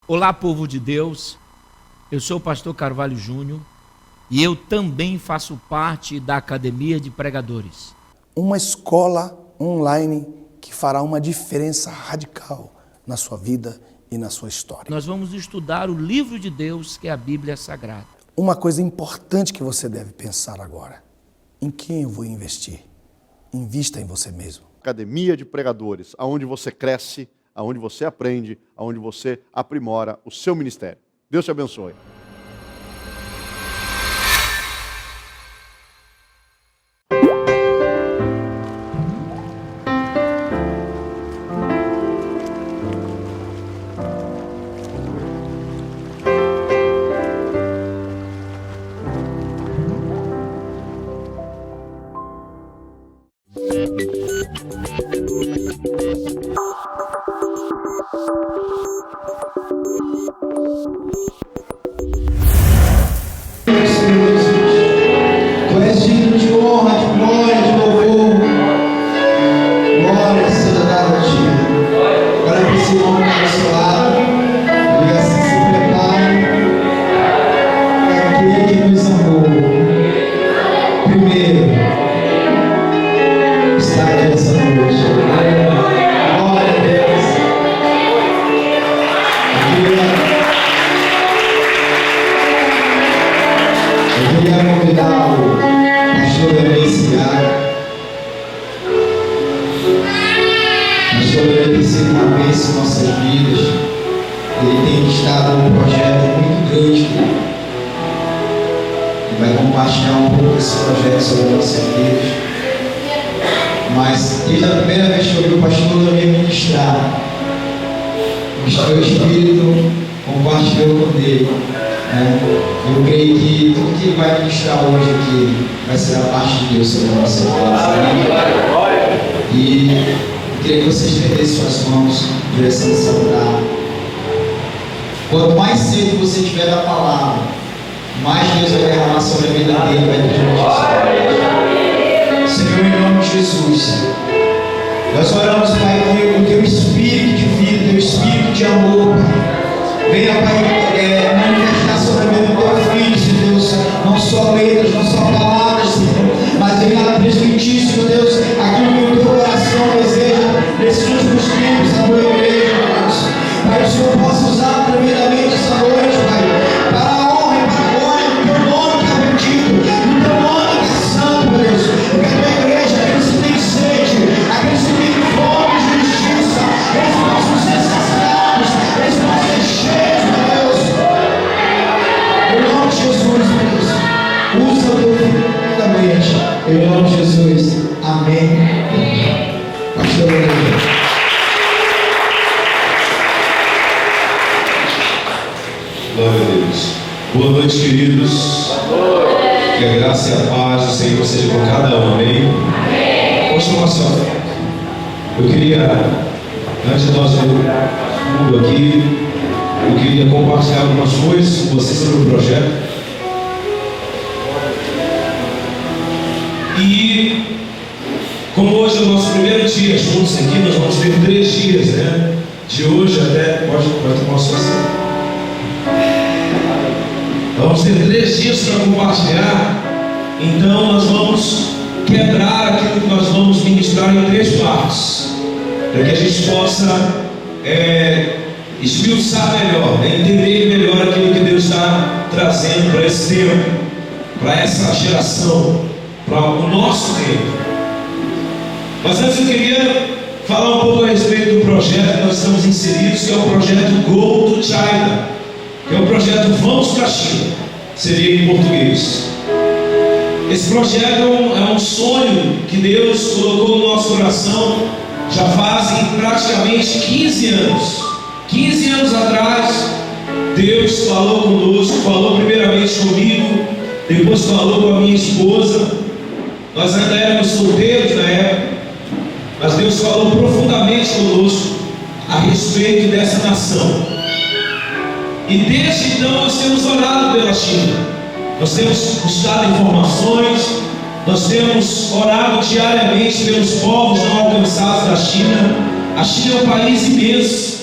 Olá, povo de Deus, eu sou o pastor Carvalho Júnior e eu também faço parte da Academia de Pregadores. Uma escola online que fará uma diferença radical na sua vida e na sua história. Nós vamos estudar o livro de Deus, que é a Bíblia Sagrada. Uma coisa importante que você deve pensar agora: em quem eu vou investir? Invista em você mesmo. Academia de Pregadores, aonde você cresce, aonde você aprende, aonde você aprimora o seu ministério. Deus te abençoe. Quanto mais cedo você tiver da palavra, mais Deus vai derramar sobre a vida dele, vai ter Senhor, em nome de Jesus, nós oramos, Pai, que o teu espírito de vida, teu espírito de amor, Pai, venha, Pai, manifestar sobre a vida do teu filho, Senhor Deus, não só letras, não só palavras, Senhor, mas venha transmitir, Senhor Deus, aquilo que o teu coração deseja nesses últimos tempos, a tua igreja, Deus. Pai, o Senhor possa usar tremendamente essa noite, Pai, para a honra e para a glória do teu nome que é bendito, do teu nome que é santo, Deus. Que a tua igreja, aqueles que têm sede, aqueles que têm fome de justiça, eles possam ser saciados, eles possam ser cheios, meu Deus. Em nome de Jesus, Deus, usa o teu filho tremendamente. Em nome de Jesus, amém. Pastor Aleluia. Glória a Deus. Boa noite, queridos. Que a graça e a paz do Senhor seja com cada um, amém? Vamos tomar só. Eu queria, antes de nós irmos aqui, eu queria compartilhar algumas coisas com vocês sobre o projeto. E como hoje é o nosso primeiro dia juntos aqui, nós vamos ter 3 dias, né? De hoje até, pode tomar só assim. Vamos ter 3 dias para compartilhar, então nós vamos quebrar aquilo que nós vamos ministrar em 3 partes, para que a gente possa esmiuçar melhor, entender melhor aquilo que Deus está trazendo para esse tempo, para essa geração, para o nosso tempo. Mas antes eu queria falar um pouco a respeito do projeto que nós estamos inseridos, que é o projeto Go to China, que é o projeto Vamos para a China, seria em português. Esse projeto é um sonho que Deus colocou no nosso coração já fazem praticamente 15 anos. 15 anos atrás, Deus falou conosco, falou primeiramente comigo, depois falou com a minha esposa. Nós ainda éramos solteiros na época, mas Deus falou profundamente conosco a respeito dessa nação. E desde então nós temos orado pela China, nós temos buscado informações, nós temos orado diariamente pelos povos não alcançados da China. A China é um país imenso,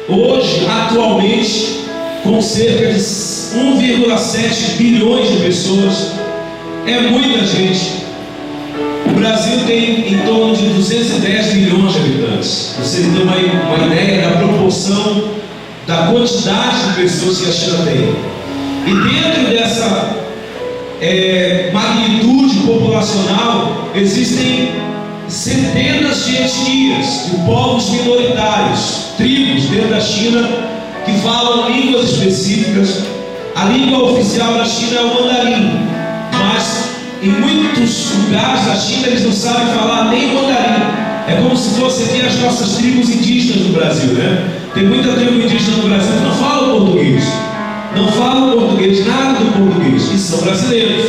hoje, atualmente, com cerca de 1,7 bilhões de pessoas. É muita gente. O Brasil tem em torno de 210 milhões de habitantes. Você tem uma ideia da proporção, da quantidade de pessoas que a China tem. E dentro dessa magnitude populacional, existem centenas de etnias, de povos minoritários, tribos dentro da China, que falam línguas específicas. A língua oficial da China é o mandarim, mas em muitos lugares da China eles não sabem falar nem mandarim. É como se fosse aqui as nossas tribos indígenas do Brasil, né? Tem muita tribo indígena no Brasil que não fala português. Não falam português, nada do português, e são brasileiros,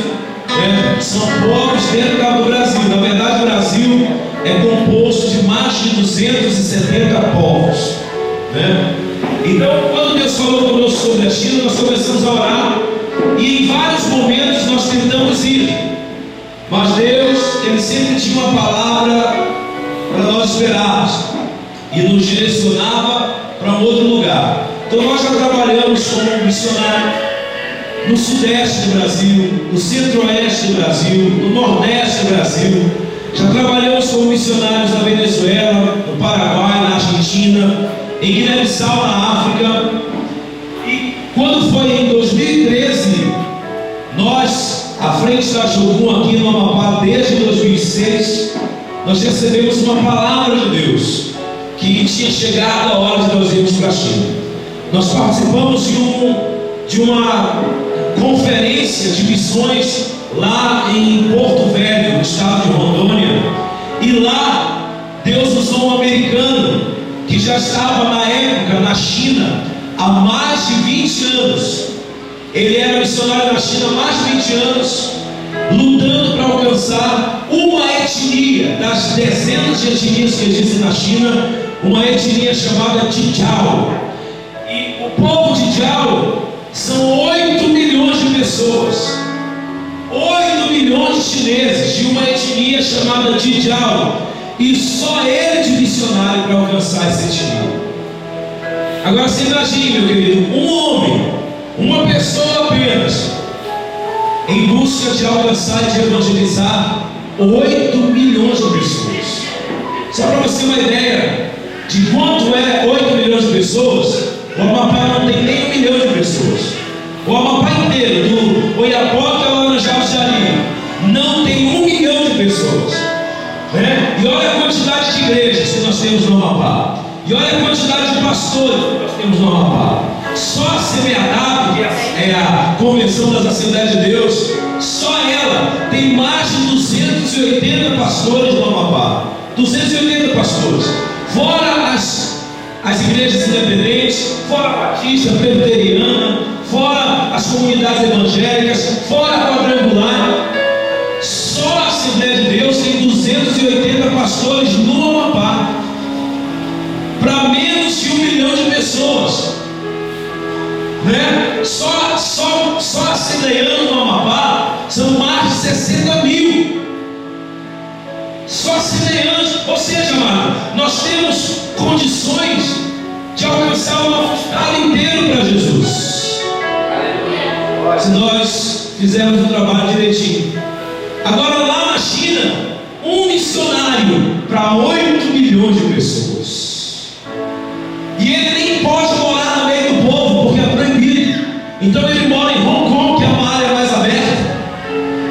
né? São povos dentro do Brasil. Na verdade, o Brasil é composto de mais de 270 povos, né? Então, quando Deus falou conosco sobre a China, nós começamos a orar, e em vários momentos nós tentamos ir, mas Deus, Ele sempre tinha uma palavra para nós esperarmos, e nos direcionava para um outro lugar. Então nós já trabalhamos como missionário no sudeste do Brasil, no centro-oeste do Brasil, no nordeste do Brasil. Já trabalhamos como missionários na Venezuela, no Paraguai, na Argentina, em Guiné-Bissau, na África. E quando foi em 2013, nós, à frente da Jogum aqui no Amapá, desde 2006, nós recebemos uma palavra de Deus, que tinha chegado a hora de nós irmos para a China. Nós participamos de uma conferência de missões lá em Porto Velho, no estado de Rondônia, e lá Deus usou um americano que já estava na época na China há mais de 20 anos. Ele era missionário na China há mais de 20 anos, lutando para alcançar uma etnia das dezenas de etnias que existem na China, uma etnia chamada Tijao. E o povo de Jiao são 8 milhões de pessoas, 8 milhões de chineses de uma etnia chamada Tijao, e só ele de missionário para alcançar essa etnia. Agora você imagine, meu querido, um homem, uma pessoa apenas, em busca de alcançar e de evangelizar 8 milhões de pessoas. Só para você ter uma ideia de quanto é 8 milhões de pessoas, o Amapá não tem nem 1 milhão de pessoas. O Amapá inteiro, do Oiapoque ao Laranjal do Jari, não tem 1 milhão de pessoas, né? E olha a quantidade de igrejas que nós temos no Amapá, e olha a quantidade de pastores que nós temos no Amapá. Só a CBAW, que é a Convenção das Assembleias de Deus, só ela tem mais de 280 pastores no Amapá. 280 pastores, fora as igrejas independentes, fora a batista, presbiteriana, fora as comunidades evangélicas, fora a quadrangular. Só a Assembleia de Deus tem 280 pastores no Amapá, para menos de 1 milhão de pessoas, né? Só assembleianos no Amapá são mais de 60 mil. Só assembleianos, ou seja, amado, nós temos condições de alcançar o nosso estado inteiro para Jesus, se nós fizermos o trabalho direitinho. Agora, lá na China, um missionário para 8 milhões de pessoas, e ele nem pode morar no meio do povo, porque é proibido. Então ele mora em Hong Kong, que é uma área mais aberta,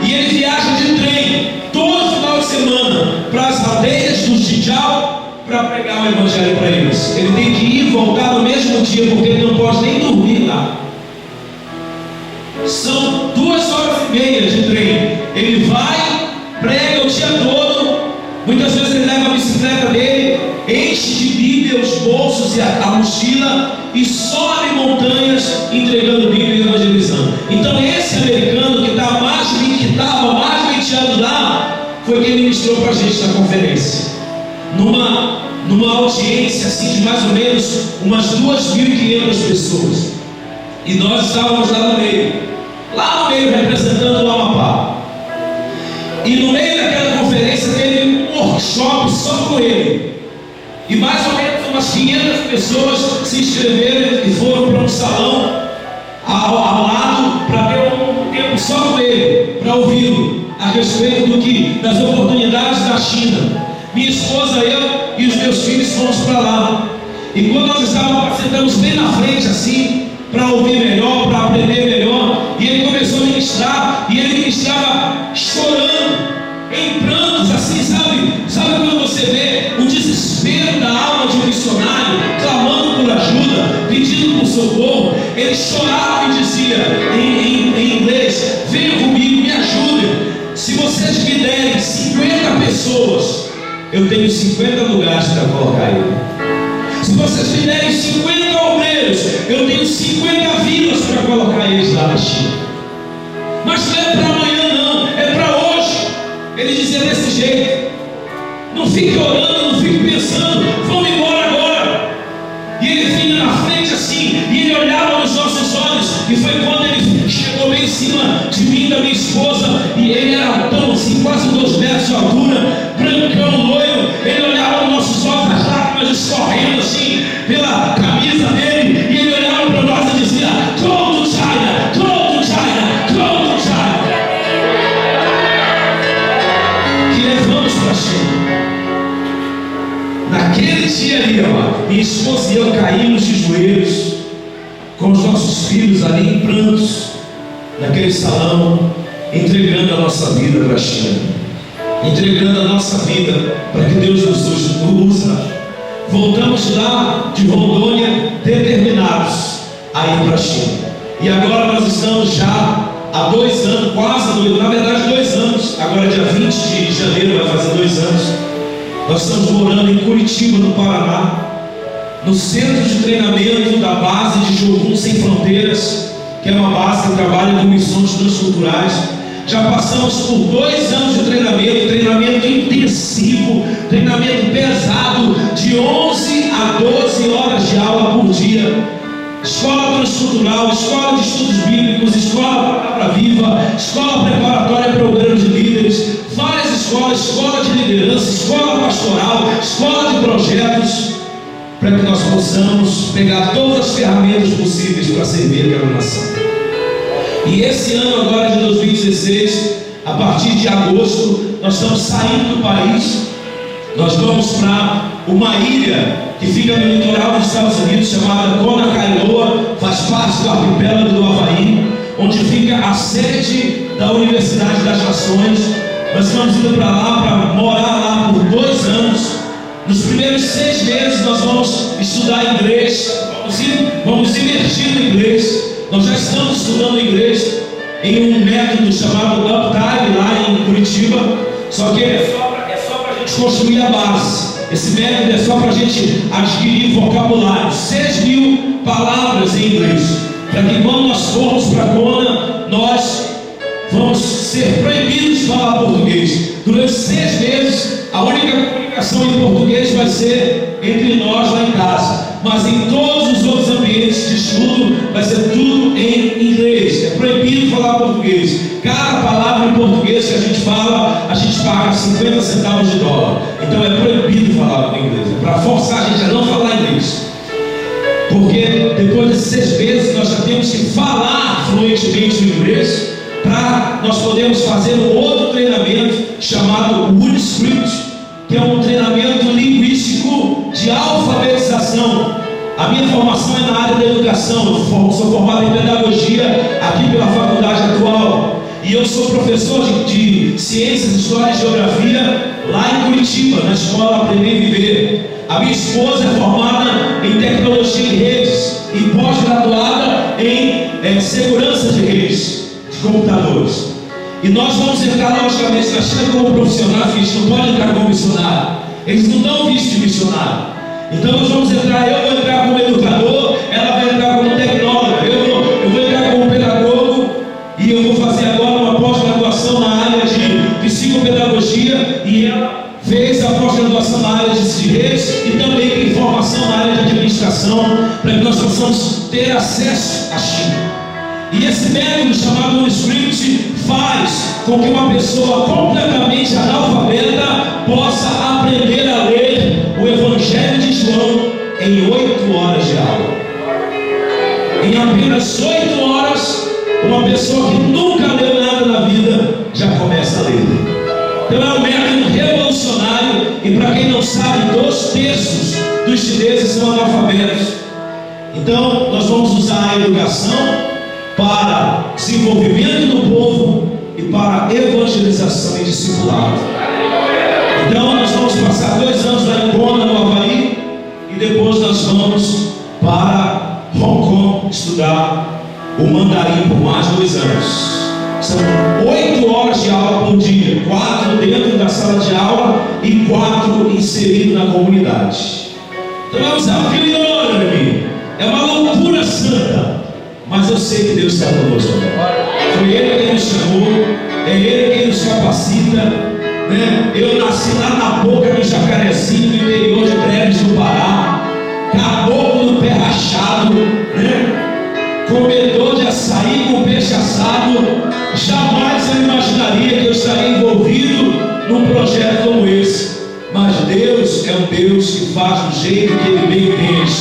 e ele viaja de trem todo final de semana para as aldeias do Tijao para pregar o evangelho para eles. Ele tem que ir e voltar no mesmo dia, porque ele não pode nem dormir lá. São 2h30 de trem. Ele vai, prega o dia todo. Muitas vezes ele leva a bicicleta dele, enche de Bíblia os bolsos e a mochila, e sobe montanhas entregando Bíblia e evangelizando. Então esse americano que estava mais de 20 anos lá, foi quem ministrou para a gente na conferência, numa audiência assim de mais ou menos umas 2.500 pessoas, e nós estávamos lá no meio representando o Amapá. E no meio daquela conferência teve um workshop só com ele, e mais ou menos umas 500 pessoas se inscreveram e foram para um salão ao lado para ter um tempo só com ele, para ouvi-lo a respeito das oportunidades da China. Minha esposa, eu e os meus filhos fomos para lá. E quando nós sentamos bem na frente assim, para ouvir melhor, para aprender melhor, e ele começou a ministrar, e ele ministrava chorando, em prantos, assim, sabe quando você vê o desespero da alma de um missionário, clamando por ajuda, pedindo por socorro? Ele chorava e dizia em inglês: venham comigo, me ajudem. Se vocês me derem 50 pessoas, eu tenho 50 lugares para colocar ele. Se vocês me derem 50 obreiros, eu tenho 50 vilas para colocar eles lá na China. Mas não é para amanhã não, é para hoje. Ele dizia desse jeito: não fique orando, não fique pensando, vamos embora agora. E ele vinha na frente assim, e ele olhava nos nossos olhos, e foi quando ele chegou bem em cima de mim, da minha esposa, e ele era tão assim, quase 2 metros de altura, brancão, loiro. Ele olhava nos nossos olhos, as lágrimas escorrendo assim pela camisa dele, e ele olhava para nós e dizia: go to China, go to China, go to China. Que levamos para a China. Naquele dia ali, minha esposa e eu caímos de joelhos, com os nossos filhos ali em prantos, naquele salão, entregando a nossa vida para a China, entregando a nossa vida para que Deus nos use. Voltamos lá de Rondônia determinados a ir para a China, e agora nós estamos já há 2 anos, na verdade 2 anos, agora dia 20 de janeiro vai fazer 2 anos. Nós estamos morando em Curitiba, no Paraná, no centro de treinamento da base de Jogum Sem Fronteiras, que é uma base que trabalha com missões transculturais. Já passamos por 2 anos de treinamento intensivo, treinamento pesado, de 11 a 12 horas de aula por dia. Escola transcultural, escola de estudos bíblicos, escola Palavra Viva, escola preparatória para programa de líderes, várias escolas, escola de liderança, escola pastoral, escola de projetos, para que nós possamos pegar todas as ferramentas possíveis para servir aquela nação. E esse ano agora de 2016, a partir de agosto, nós estamos saindo do país. Nós vamos para uma ilha que fica no litoral dos Estados Unidos, chamada Kona Kailoa, faz parte do arquipélago do Havaí, onde fica a sede da Universidade das Nações. Nós estamos indo para lá, para morar lá por 2 anos. Nos primeiros 6 meses nós vamos estudar inglês, vamos imergir no inglês. Nós já estamos estudando inglês em um método chamado Uptime, lá em Curitiba, só que é só para a gente construir a base. Esse método é só para a gente adquirir vocabulário, 6.000 palavras em inglês, para que quando nós formos para Kona, nós vamos ser proibidos de falar português. Durante 6 meses, a única comunicação em português vai ser entre nós lá em casa, mas em todos os outros ambientes de estudo vai ser tudo em inglês. É proibido falar português. Cada palavra em português que a gente fala, a gente paga 50 centavos de dólar. Então é proibido falar inglês, é para forçar a gente a não falar inglês, porque depois desses 6 meses nós já temos que falar fluentemente o inglês, para nós podermos fazer um outro treinamento chamado Wood Script, que é um treinamento linguístico de alfabetização. A minha formação é na área da educação, eu sou formado em pedagogia aqui pela faculdade atual, e eu sou professor de ciências, história e geografia lá em Curitiba, na escola Aprender e Viver. A minha esposa é formada em tecnologia de redes e pós-graduada em segurança de redes de computadores. E nós vamos entrar logicamente na China como profissional, porque a gente não pode entrar como missionário. Eles não dão visto de missionário. Então nós vamos entrar, eu vou entrar como educador, ela vai entrar como tecnóloga, eu vou entrar como pedagogo, e eu vou fazer agora uma pós-graduação na área de psicopedagogia, e ela fez a pós-graduação na área de redes e também tem formação na área de administração, para que nós possamos ter acesso à China. E esse método chamado Script faz com que uma pessoa completamente analfabeta possa aprender a ler o Evangelho de João em 8 horas de aula. Em apenas 8 horas, uma pessoa que nunca leu nada na vida já começa a ler. Então é um método revolucionário, e para quem não sabe, 2/3 dos chineses são analfabetos. Então nós vamos usar a educação para desenvolvimento do povo e para evangelização e discipulado. Então nós vamos passar 2 anos lá em Kona, no Havaí, e depois nós vamos para Hong Kong estudar o mandarim por mais 2 anos. São 8 horas de aula por dia, 4 dentro da sala de aula e 4 inseridos na comunidade. Então é um desafio enorme, meu amigo. É uma loucura santa, mas eu sei que Deus está conosco. Foi Ele quem nos chamou, é Ele quem nos capacita, né? Eu nasci lá na boca do Jacarezinho, no interior de Breves do Pará, caboclo do pé rachado, né? Comedor de açaí com peixe assado. Jamais eu imaginaria que eu estaria envolvido num projeto como esse. Mas Deus é um Deus que faz do jeito que Ele bem entende.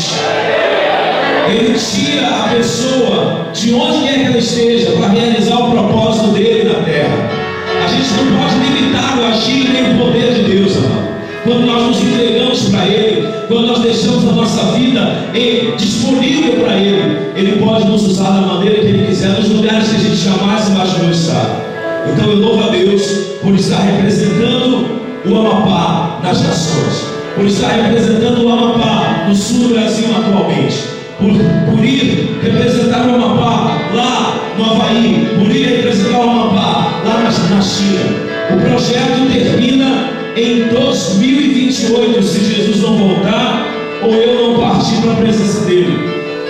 Ele tira a pessoa de onde quer que ela esteja para realizar o propósito dele na terra. A gente não pode limitar o agir nem o poder de Deus, amado. Quando nós nos entregamos para Ele, quando nós deixamos a nossa vida disponível para Ele, Ele pode nos usar da maneira que Ele quiser, nos lugares que a gente jamais imaginou estar. Então eu louvo a Deus por estar representando o Amapá nas nações, por estar representando o Amapá no sul do Brasil atualmente, por ir representar o Amapá lá no Havaí, por ir representar o Amapá lá na China. O projeto termina em 2028, se Jesus não voltar ou eu não partir para a presença dele.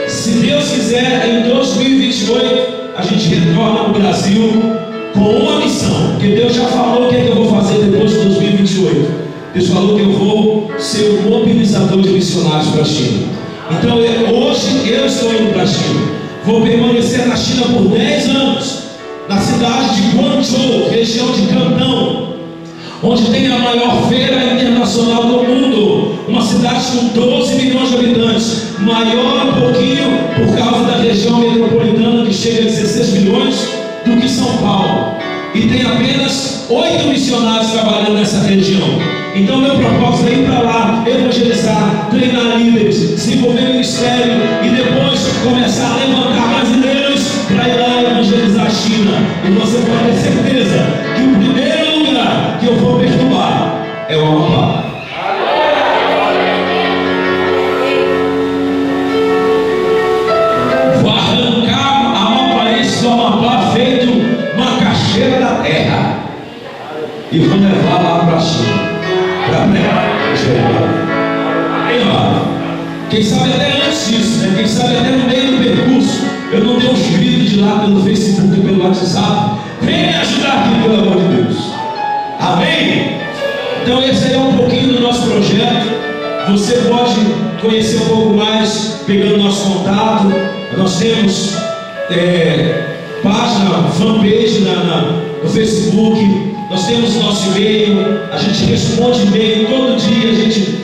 Se Deus quiser, em 2028 a gente retorna para o Brasil com uma missão, porque Deus já falou o que é que eu vou fazer depois de 2028. Deus falou que eu vou ser o mobilizador de missionários para a China. Então hoje eu estou indo para a China, vou permanecer na China por 10 anos, na cidade de Guangzhou, região de Cantão, onde tem a maior feira internacional do mundo, uma cidade com 12 milhões de habitantes, maior um pouquinho por causa da região metropolitana que chega a 16 milhões do que São Paulo, e tem apenas 8 missionários trabalhando nessa região. Então meu propósito é ir para lá, evangelizar, treinar líderes, desenvolver ministério e depois começar a levantar brasileiros para ir lá evangelizar a China. E você pode ter certeza que o primeiro lugar que eu vou perturbar é o Amapá. Vou arrancar amapaense do Amapá feito macaxeira da terra e vou levar lá para a China para pregar. Quem sabe até antes disso, né? Quem sabe até no meio do percurso eu não tenho uns vídeos de lá pelo Facebook, pelo WhatsApp. Vem me ajudar aqui, pelo amor de Deus. Amém? Então esse aí é um pouquinho do nosso projeto. Você pode conhecer um pouco mais pegando nosso contato. Nós temos página, fanpage no Facebook. Nós temos o nosso e-mail. A gente responde e-mail todo dia.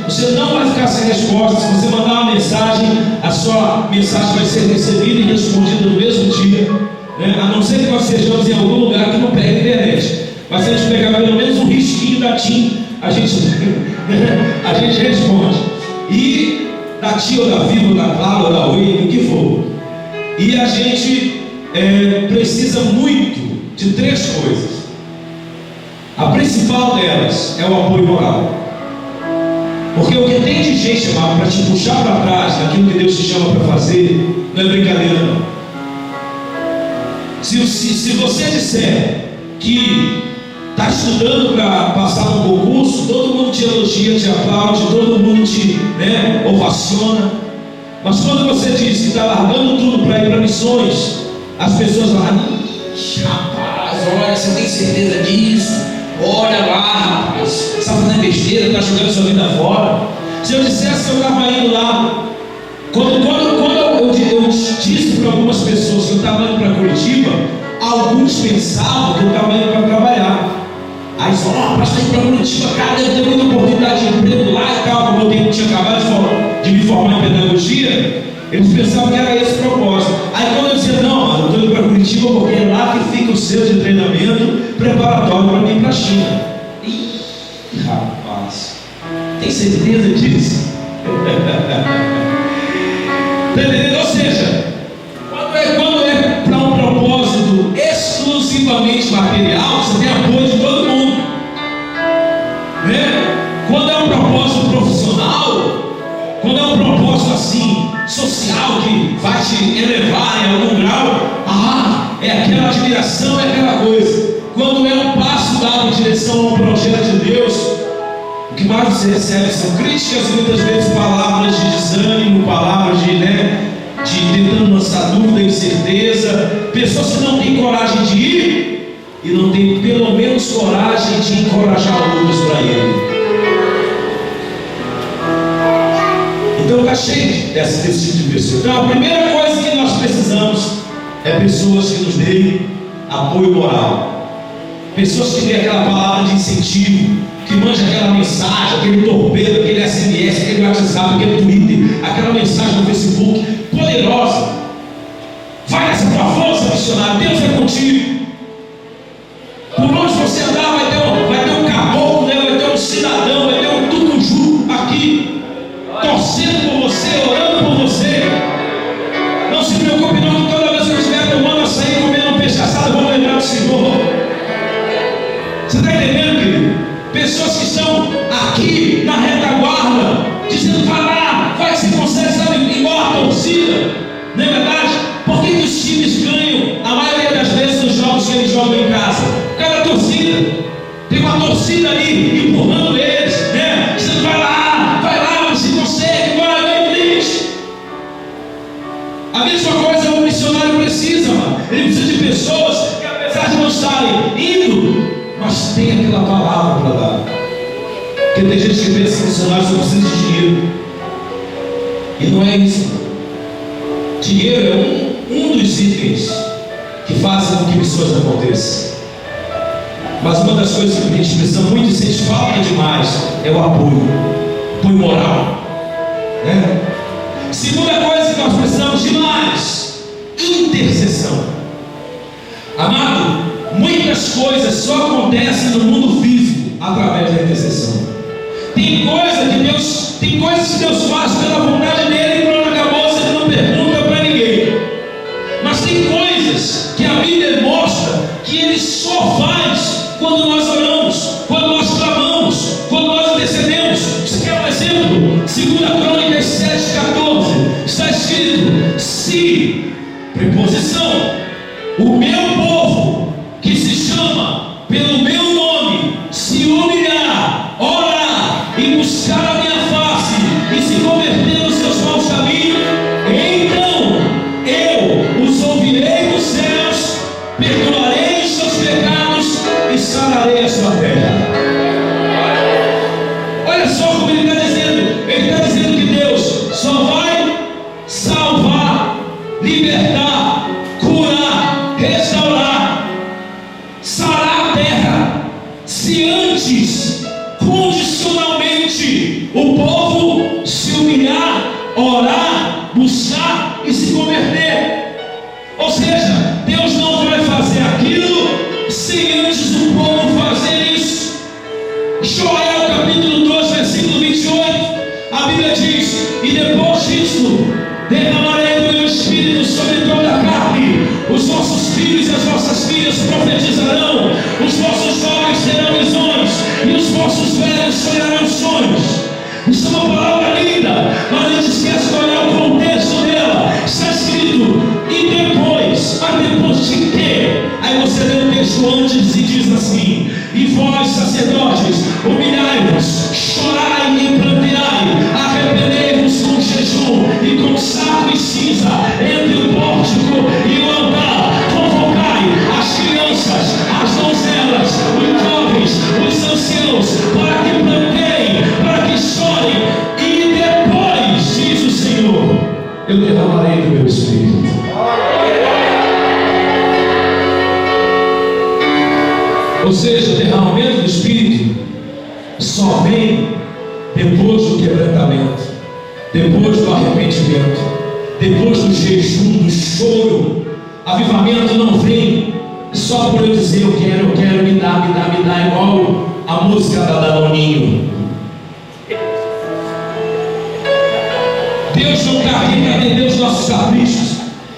Você não vai ficar sem resposta. Se você mandar uma mensagem, a sua mensagem vai ser recebida e respondida no mesmo dia, né? A não ser que nós sejamos em algum lugar que não pega internet. Mas se a gente pegar pelo menos um risquinho da TIM, a gente responde. E da TIM ou da Vivo, ou da Claro, ou da Oi, o que for. E a gente precisa muito de 3 coisas. A principal delas é o apoio moral. Porque o que tem de gente, amado, para te puxar para trás daquilo que Deus te chama para fazer, não é brincadeira não. Se você disser que está estudando para passar no concurso, todo mundo te elogia, te aplaude, todo mundo te ovaciona. Mas quando você diz que está largando tudo para ir para missões, as pessoas falam: rapaz, olha, você tem certeza disso? Olha lá, rapaz, você está fazendo besteira, está jogando sua vida fora. Se eu dissesse que eu estava indo lá, quando eu disse para algumas pessoas que eu estava indo para Curitiba, alguns pensavam que eu estava indo para trabalhar. Aí eles falaram: rapaz, está indo para Curitiba, cara, deve ter muita oportunidade de emprego lá e tal. Como eu tinha acabado de me formar em Eles pensavam que era esse o propósito. Aí quando eu dizia, não, eu estou indo para Curitiba porque é lá que fica o centro de treinamento preparatório para mim ir para a China. Ih, rapaz, tem certeza disso? Está entendendo? Ou seja, quando é para um propósito exclusivamente material, você tem apoio de todo mundo, né? Quando é um propósito profissional, quando é um propósito assim, social, que vai te elevar em algum grau, é aquela admiração, é aquela coisa. Quando é um passo dado em direção a um projeto de Deus, o que mais você recebe são críticas e muitas vezes palavras de desânimo, palavras de tentando lançar dúvida, incerteza, pessoas que não têm coragem de ir e não têm pelo menos coragem de encorajar outros para ele. Então está cheio desse tipo de pessoa. Então a primeira coisa que nós precisamos é pessoas que nos deem apoio moral. Pessoas que dêem aquela palavra de incentivo, que mandem aquela mensagem, aquele torpedo, aquele SMS, aquele WhatsApp, aquele Twitter, aquela mensagem no Facebook, poderosa. Vai nessa tua força, missionário, Deus é contigo. Por onde você andar vai ter um caboclo, né? Vai ter um cidadão, vai ter um tucuju aqui, torcendo por você, orando por você. Não se preocupe não, que toda vez que eu estiver tomando açaí, comendo um peixe assado, vamos lembrar do Senhor. Você está entendendo, querido? Pessoas que estão aqui na retaguarda, dizendo, vai lá, vai que você consegue, sabe, igual a torcida. Não é verdade? Por que os times ganham a maioria das vezes nos jogos que eles jogam em casa? Por causa da torcida. Tem uma torcida ali empurrando eles, né? Dizendo, vai lá, você consegue, vai, please. A mesma coisa o missionário precisa, mano. Ele precisa de pessoas que, apesar de não estarem indo, mas tem aquela palavra para dar. Porque tem gente que pensa que missionário só precisa de dinheiro. E não é isso. Dinheiro é um dos itens que fazem com que missões aconteçam. Mas uma das coisas que a gente precisa muito e sente falta demais é o apoio moral, né? Segunda coisa que nós precisamos demais: intercessão. Amado, muitas coisas só acontecem no mundo físico através da intercessão. Tem coisas que Deus faz pela vontade dele e pronto, acabou, você não pergunta para ninguém. Mas tem coisas que a Bíblia mostra que ele só faz quando nós oramos, quando nós clamamos, quando nós intercedemos. Você quer um exemplo? 2 Crônicas 7,14 está escrito: se, preposição, o meu povo, que se chama pelo meu nome, se humilhar, orar e buscar a minha face e se converter nos seus maus caminhos, então eu os ouvirei dos céus, perdoarei os seus pecados e sararei a sua terra. Olha só como ele está dizendo. Ele está dizendo que Deus só vai salvar, libertar, curar, restaurar, sarar a terra, se antes, condicionalmente, o povo se humilhar, orar, buscar e se converter. Ou seja, Deus não vai fazer aquilo sem antes o povo fazer isso. Joel capítulo 2, versículo 28, a Bíblia diz: e depois disso derramarei do meu espírito sobre toda a carne, os vossos filhos e as vossas filhas profetizarão, os vossos jovens terão visões e os vossos velhos sonharão sonhos. Isso é uma palavra linda, mas a gente esquece de olhar o contexto dela. Está escrito: e depois, mas depois de quê? Aí você lê o texto antes e diz assim: e vós, sacerdotes, humilhai-vos, chorai e pranteai, arrependei-vos com jejum e com saco e cinza entre o pórtico e o altar. Convocai as crianças, as donzelas, os jovens, os anciãos, para que planteiem, para que chorem, e depois, diz o Senhor, eu derramarei do meu espírito. Ou seja, o derramamento do Espírito só vem depois do quebrantamento, depois do arrependimento, depois do jejum, do choro, avivamento não vem só por eu dizer eu quero, me dá, igual a música da Danoninho. Deus não está aqui para atender os nossos caprichos,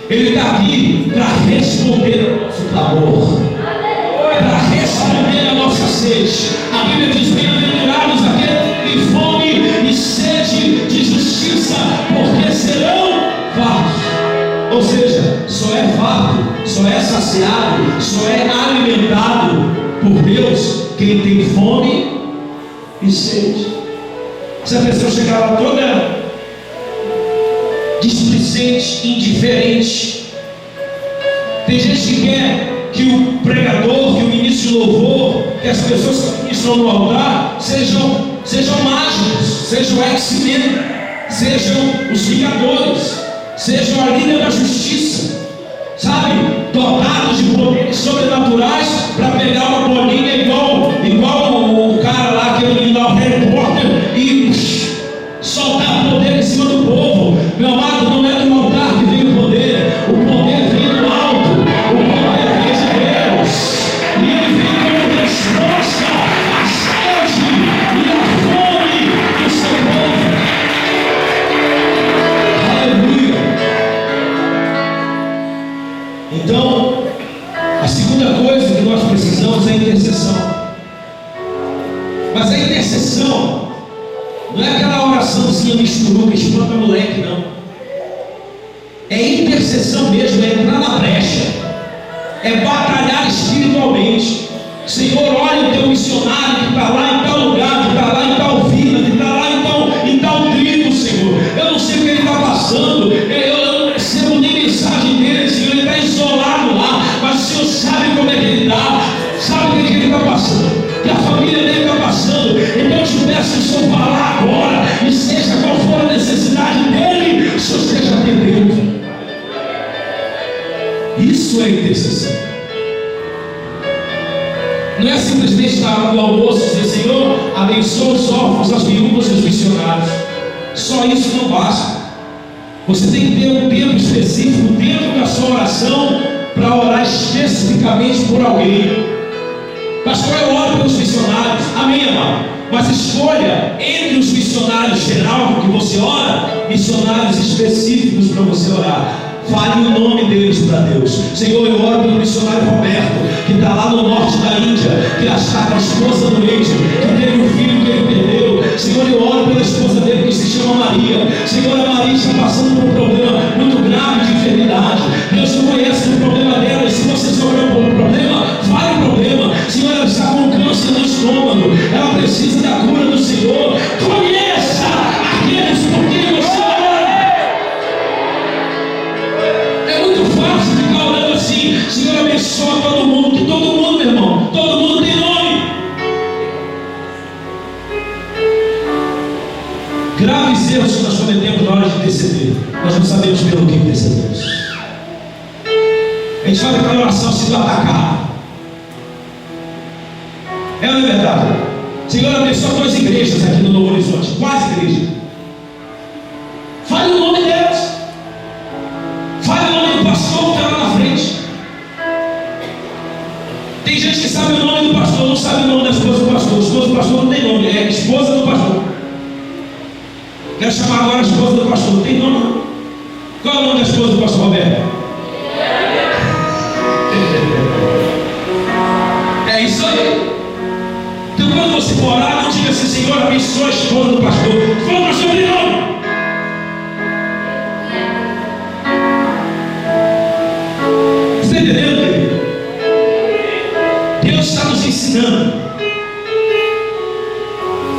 Ele está aqui para responder ao nosso clamor, para responder à nossa sede. A Bíblia diz: bem-aventurados aqueles que têm fome e sede de justiça, porque serão fartos. Ou seja, só é farto, só é saciado, só é alimentado por Deus quem tem fome e sede. Se a pessoa chegar lá toda displicente, indiferente, tem gente que quer que o pregador, que o ministro de louvor, que as pessoas que ministram no altar sejam mágicos, sejam X-Men, sejam os vingadores, sejam a líder da justiça, sabe, dotados de poderes sobrenaturais para pegar uma bolinha igual o cara lá, que é o Harry Potter, e soltar poder em cima do povo. Meu amado, não é do altar que vem o poder vem do alto, o poder vem de Deus, e ele vem como resposta à sede e à fome do seu povo. Aleluia. Então, a segunda coisa que nós precisamos é a intercessão. Mas a intercessão não é aquela oraçãozinha misturuca, espanta moleque, não. É intercessão mesmo, é entrar na brecha, é batalhar espiritualmente. Senhor, olha o teu missionário que está lá em tal lugar, que está lá em tal vila, que está lá em tal tribo, Senhor. Eu não sei o que ele está passando, eu não recebo nem mensagem dele, Senhor. Ele está isolado lá, mas o Senhor sabe como é que ele está, sabe o que ele está passando, que a família dele está passando. Então eu te peço que o Senhor vá lá agora, e seja qual for a necessidade dele, o Senhor esteja atendendo. Isso é intercessão. Não é simplesmente estar no almoço e dizer: Senhor, abençoa os órfãos, as viúvas e os missionários. Só isso não basta. Você tem que ter um tempo específico dentro da sua oração para orar especificamente por alguém. Pastor, eu oro pelos missionários. Amém, amado? Mas escolha entre os missionários geral que você ora, missionários específicos para você orar. Fale o nome deles para Deus. Senhor, eu oro pelo missionário Roberto, que está lá no norte da Índia, que está com a esposa doente, que teve um filho que ele perdeu. Senhor, eu oro pela esposa dele, que se chama Maria. Senhor, a Maria está passando por um problema muito grave de enfermidade. Deus conhece o problema dela, e se você souber o problema, fale o problema. Senhor, ela está com câncer no estômago, ela precisa da cura do Senhor. Conheça aqueles por quem você ora. É muito fácil ficar orando assim: Senhor, abençoa todo mundo, que todo mundo, meu irmão, todo mundo tem nome. Graves erros que nós cometemos na hora de interceder, nós não sabemos pelo que intercedemos. A gente faz aquela oração sendo atacado. É ou não é verdade? Senhor, abençoa 2 igrejas aqui no Novo Horizonte, quase igreja. Fale o nome delas. Fale o nome do pastor que está lá na frente. Tem gente que sabe o nome do pastor, não sabe o nome da esposa do pastor. A esposa do pastor não tem nome, é esposa do pastor. Quero chamar agora a esposa do pastor, não tem nome não. Qual é o nome da esposa do pastor Roberto? É isso aí. Então quando você for orar, não diga assim: Senhor, abençoa a esposa do pastor. Fala para o sobrenome. Você está entendendo, querido? Deus está nos ensinando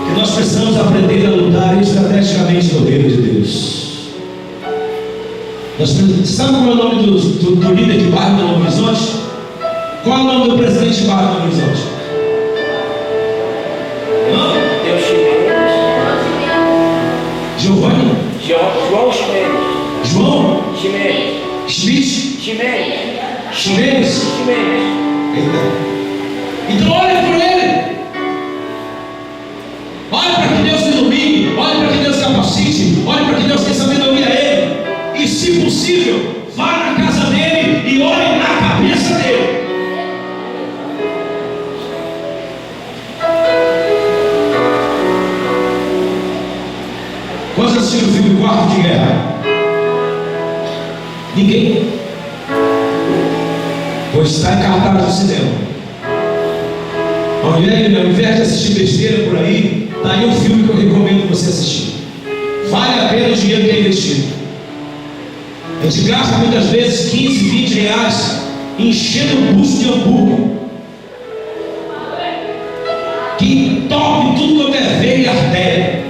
que nós precisamos aprender a lutar estrategicamente no reino de Deus. Sabe qual é o nome do líder de bairro do Novo Horizonte? Qual é o nome do presidente de bairro do Novo Horizonte? Giovanni? João Ximenes. João? Ximenes. Schmidt? Ximenes. Ximenes? Ximenes. Então olhe por ele. Olhe para que Deus me ilumine. Olhe para que Deus capacite. Olhe para que Deus dê sabedoria a ele. E se possível, vá na casa dele e ore na cabeça dele. Quantos assistiram o filme Quarto de Guerra? Ninguém? Pois está em cartaz no cinema. Ao invés de assistir besteira por aí, está aí um filme que eu recomendo você assistir. Vale a pena o dinheiro que é investido. A gente gasta muitas vezes 15, 20 reais enchendo o busto de hambúrguer, que entope tudo quanto é veia e artéria,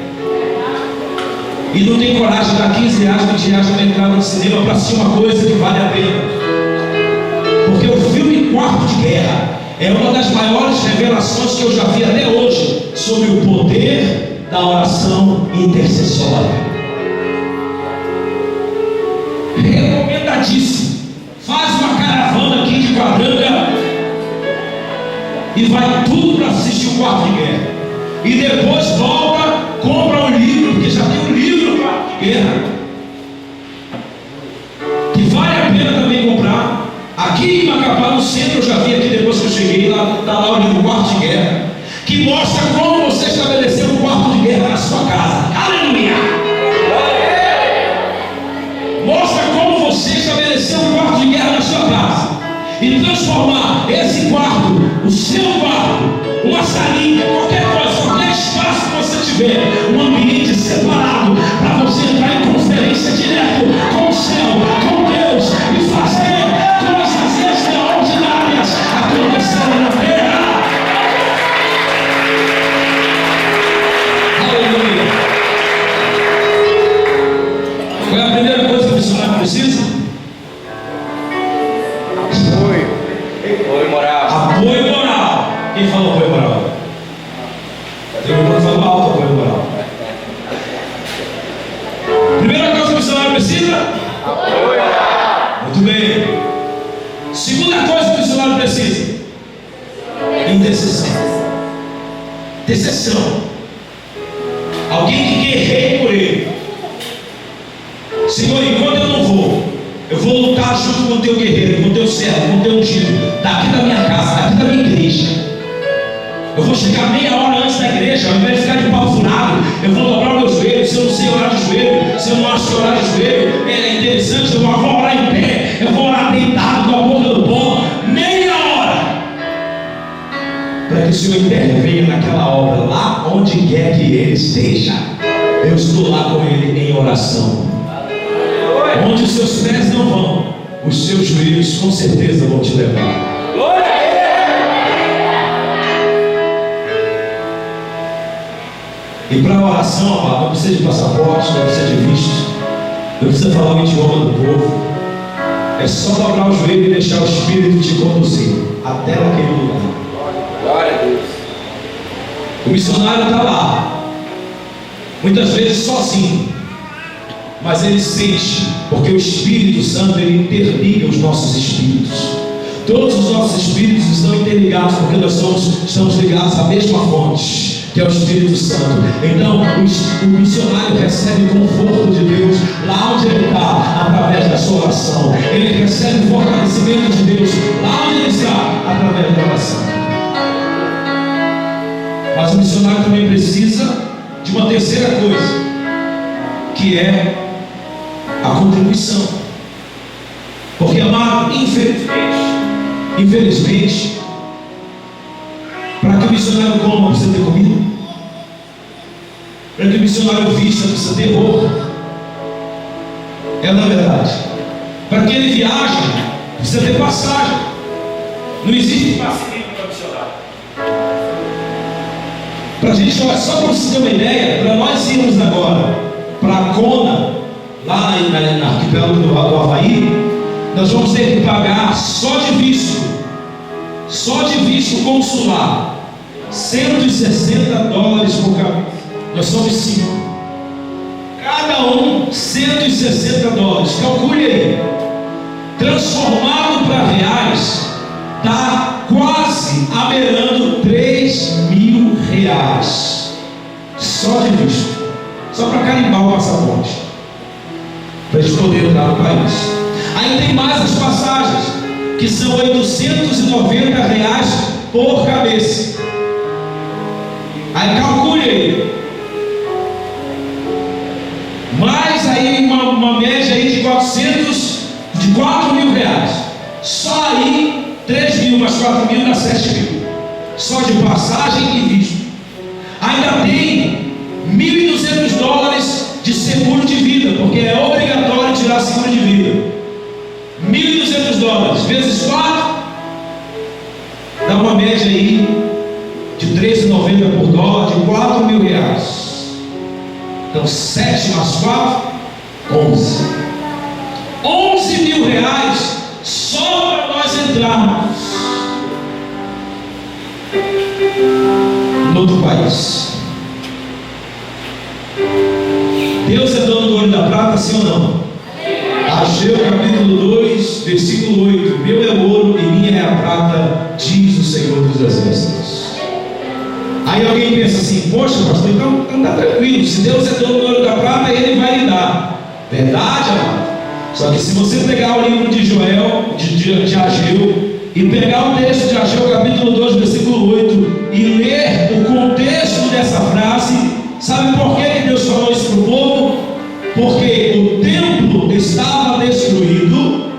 e não tem coragem de dar 15 reais, 20 reais numa entrada no cinema para assistir uma coisa que vale a pena. Porque o filme Quarto de Guerra é uma das maiores revelações que eu já vi até hoje sobre o poder da oração intercessória. Recomendadíssimo. Faz uma caravana aqui de quadranga e vai tudo para assistir o Quarto de Guerra. E depois volta, compra um livro, porque já tem um livro Quarto de Guerra, que vale a pena também comprar. Aqui em Macapá, no centro, eu já vi aqui depois que eu cheguei, lá está lá o livro Quarto de Guerra, que mostra como você estabeleceu um quarto de guerra na sua casa. Aleluia! Mostra como você estabeleceu um quarto de guerra na sua casa e transformar esse quarto, o seu quarto, uma salinha, qualquer coisa, qualquer espaço que você tiver, um ambiente separado para você entrar em conferência direto com o céu, com Deus e fazer coisas extraordinárias acontecerem na terra. Aleluia! Qual é a primeira coisa que o missionário precisa? Apoio moral. Apoio moral. Quem falou apoio moral? Tem um que falou alto apoio moral. Primeira coisa que o missionário precisa? Apoio moral. Muito bem. Segunda coisa que o missionário precisa? Intercessão. Intercessão. Alguém que guerreie por ele. Senhor, enquanto eu não vou, eu vou lutar junto com o teu guerreiro, com o teu servo, com o teu ungido, daqui da minha casa, daqui da minha igreja. Eu vou chegar meia hora antes da igreja, ao invés de ficar de pau furado, eu vou dobrar meus joelhos. Se eu não sei orar de joelho, se eu não acho que orar de joelho é interessante, eu vou orar em pé, eu vou orar deitado com a boca do pó, meia hora, para que o Senhor intervenha naquela obra, lá onde quer que ele esteja. Eu estou lá com ele em oração. Onde os seus pés não vão, os seus joelhos com certeza vão te levar. E para a oração, amado, não precisa de passaporte, não precisa de visto, não precisa falar o idioma do povo. É só dobrar o joelho e deixar o Espírito te conduzir até naquele lugar. Glória a Deus. O missionário está lá, muitas vezes sozinho, mas ele sente, porque o Espírito Santo ele interliga os nossos espíritos. Todos os nossos espíritos estão interligados, porque nós estamos ligados à mesma fonte, que é o Espírito Santo. Então o missionário recebe o conforto de Deus lá onde ele está, através da sua oração. Ele recebe o fortalecimento de Deus lá onde ele está, através da oração. Mas o missionário também precisa de uma terceira coisa, que é a contribuição. Porque, amado, infelizmente, para que o missionário coma precisa ter comida, para que o missionário vista precisa ter roupa. É na verdade. Para que ele viaje precisa ter passagem. Não existe passeio para missionário. Para a gente, só para você ter uma ideia, para nós irmos agora para a Kona, lá na arquipélago do Havaí, nós vamos ter que pagar só de visto consular, $160 por cabeça. Nós somos 5, cada um $160. Calcule aí, transformado para reais, está quase abeirando R$3.000 só de visto, só para carimbar o passaporte. para eles poderem entrar no país. Aí tem mais as passagens, que são R$890 por cabeça. Aí calcule aí. Mais aí uma média aí de 4 mil reais. Só aí 3 mil mais 4 mil dá 7 mil. Só de passagem e visto. Ainda tem $1.200 de seguro de vida, porque é obrigatório tirar seguro de vida. $1.200 vezes 4 dá uma média aí de R$3,90 por dólar, de 4 mil reais. Então 7 mais 4, 11. 11 mil reais só para nós entrarmos no outro país. Deus é dono do ouro e da prata, sim ou não? Ageu capítulo 2, versículo 8: meu é o ouro e minha é a prata, diz o Senhor dos Exércitos. Aí alguém pensa assim: poxa, pastor, então está tranquilo, se Deus é dono do ouro e da prata, Ele vai lhe dar. Verdade, amado? Só que se você pegar o livro de Joel, de Ageu, e pegar o texto de Ageu capítulo 2, versículo 8, e ler o contexto dessa frase, sabe por que Deus falou isso para o povo? Porque o templo estava destruído,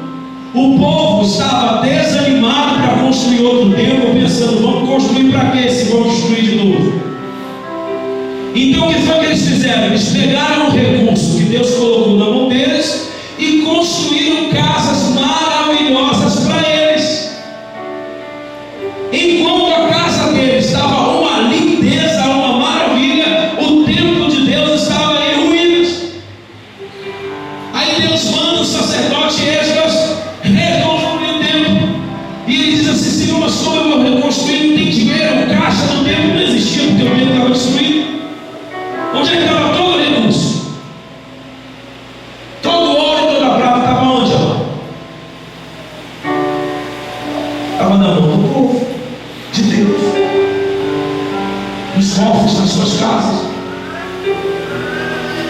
o povo estava desanimado para construir outro templo, pensando: vamos construir para quê se vão destruir de novo? Então o que foi que eles fizeram? Eles pegaram o recurso que Deus colocou na mão deles e construíram casas maravilhosas para eles. Enquanto a casa deles estava uma lindeza, uma maravilha, o templo de Deus estava em ruínas. Aí Deus manda o sacerdote Esdras reconstruir o templo. E ele diz assim: Senhor, mas como eu vou reconstruir? Não tem dinheiro, o caixa do templo não existia, porque o templo estava destruído. Onde é que estava todo o recurso? Todo o ouro e toda a prata estava onde, amado? Estava na mão do povo de Deus, nos cofres, nas suas casas,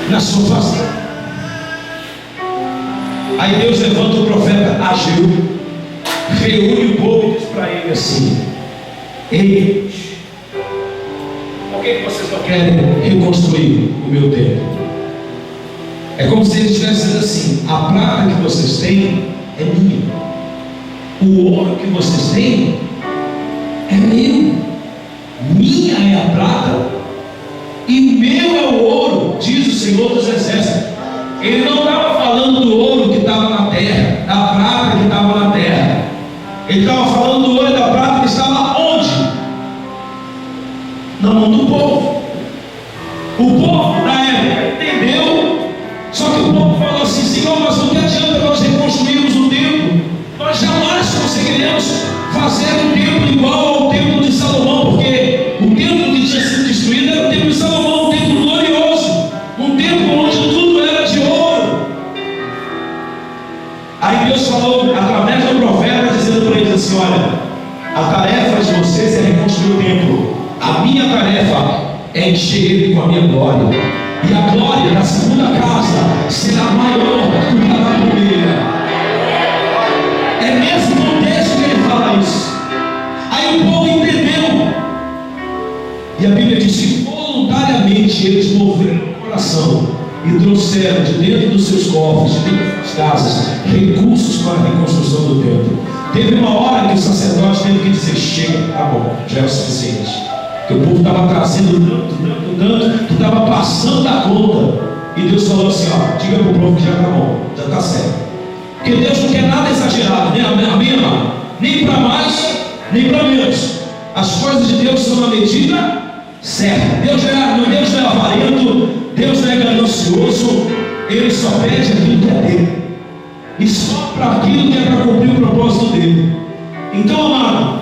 na sua fazenda. Aí Deus levanta o profeta Ageu, reúne o povo e diz para ele assim: ei, por que vocês não querem reconstruir o meu templo? É como se ele estivesse dizendo assim: a prata que vocês têm é minha, o ouro que vocês têm é meu, minha é a prata e meu é o ouro, diz o Senhor dos Exércitos. Ele não estava falando do ouro que estava na terra, da prata que estava na terra. Ele estava falando do ouro e da prata que estava onde? Na mão do povo. O povo da época entendeu, só que o povo falou assim: Senhor, mas não adianta nós reconstruirmos o templo, nós jamais conseguiremos fazer um templo igual ao templo de Salomão, porque o templo que tinha sido destruído era o templo de Salomão, um templo glorioso, um templo onde tudo era de ouro. Aí Deus falou através do profeta, dizendo para eles assim: olha, a tarefa de vocês é reconstruir o templo, a minha tarefa é encher ele com a minha glória, e a glória da segunda casa será maior do que a da primeira. É mesmo no texto que ele fala isso. Aí o povo entendeu, e a Bíblia diz que voluntariamente eles moveram o coração e trouxeram de dentro dos seus cofres, de dentro das casas, recursos para a reconstrução do templo. Teve uma hora que o sacerdote teve que dizer: chega, tá bom, já é o suficiente, porque o povo estava trazendo tanto, que estava passando da conta. E Deus falou assim: ó, diga para o povo que já está bom, já está certo. Porque Deus não quer nada exagerado, né? Amém, amado? Nem para mais, nem para menos. As coisas de Deus são na medida certa. Deus não é avarento, Deus não é ganancioso. Ele só pede aquilo que é dele, e só para aquilo que é para cumprir o propósito dele. Então, amado,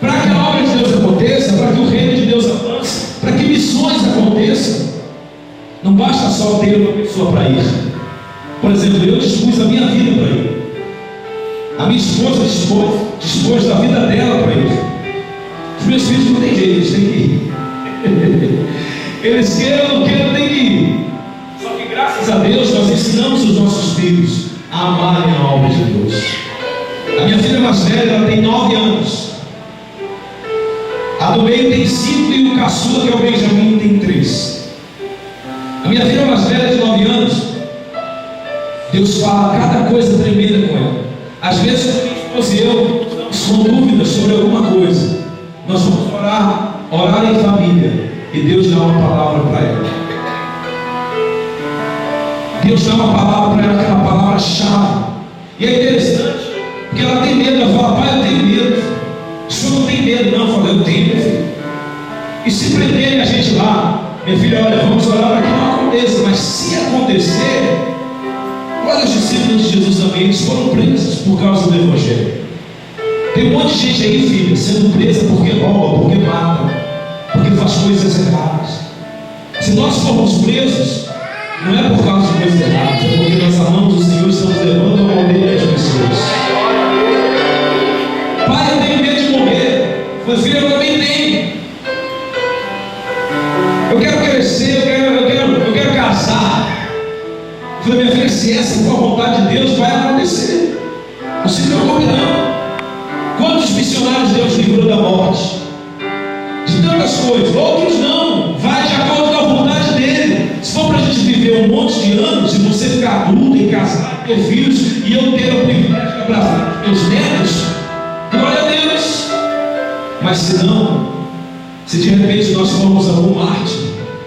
para que a obra de Deus aconteça, para que o reino de Deus avance, para que missões aconteçam, não basta só ter uma pessoa para ir. Por exemplo, eu dispus a minha vida para ir, a minha esposa dispôs da vida dela para ir. Os meus filhos não tem jeito, eles têm que ir. Eles queiram ou não queiram, tem que ir. Só que graças a Deus nós ensinamos os nossos filhos filhos a amarem a obra de Deus. A minha filha mais velha, ela tem 9 anos. A do meio tem 5 e o caçula, que é o Benjamin, tem 3. A minha filha mais velha, de 9 anos, Deus fala cada coisa tremenda com ela. Às vezes, minha esposa e eu estamos com dúvidas sobre alguma coisa. Nós vamos orar em família, e Deus dá uma palavra para ela. Deus dá uma palavra para ela, aquela palavra-chave. E é interessante, porque ela tem medo. Ela fala: pai, eu tenho medo. O senhor não tem medo, não? Eu falo: eu tenho, meu filho. E se prenderem a gente lá, minha filha, olha, vamos orar para que não aconteça. Mas se acontecer, olha, os discípulos de Jesus também, eles foram presos por causa do Evangelho. Tem um monte de gente aí, filha, sendo presa porque rouba, porque mata, porque faz coisas erradas. Se nós formos presos, não é por causa de coisas erradas, é porque nós amamos o Senhor e estamos levando a morrer as pessoas. Pai, eu tenho medo de morrer. Meu filho, eu também tenho. Eu quero crescer, eu quero casar. Eu falei: minha filha, se essa for a vontade de Deus, vai acontecer. Não se preocupe, não. Quantos missionários Deus livrou da morte? De tantas coisas. Outros não. Vai de acordo com a vontade dele. Se for para a gente viver um monte de anos e você ficar adulto e casar, ter filhos, e eu ter o privilégio de abraçar meus netos, glória a Deus. Mas se não, se de repente nós formos algum mártir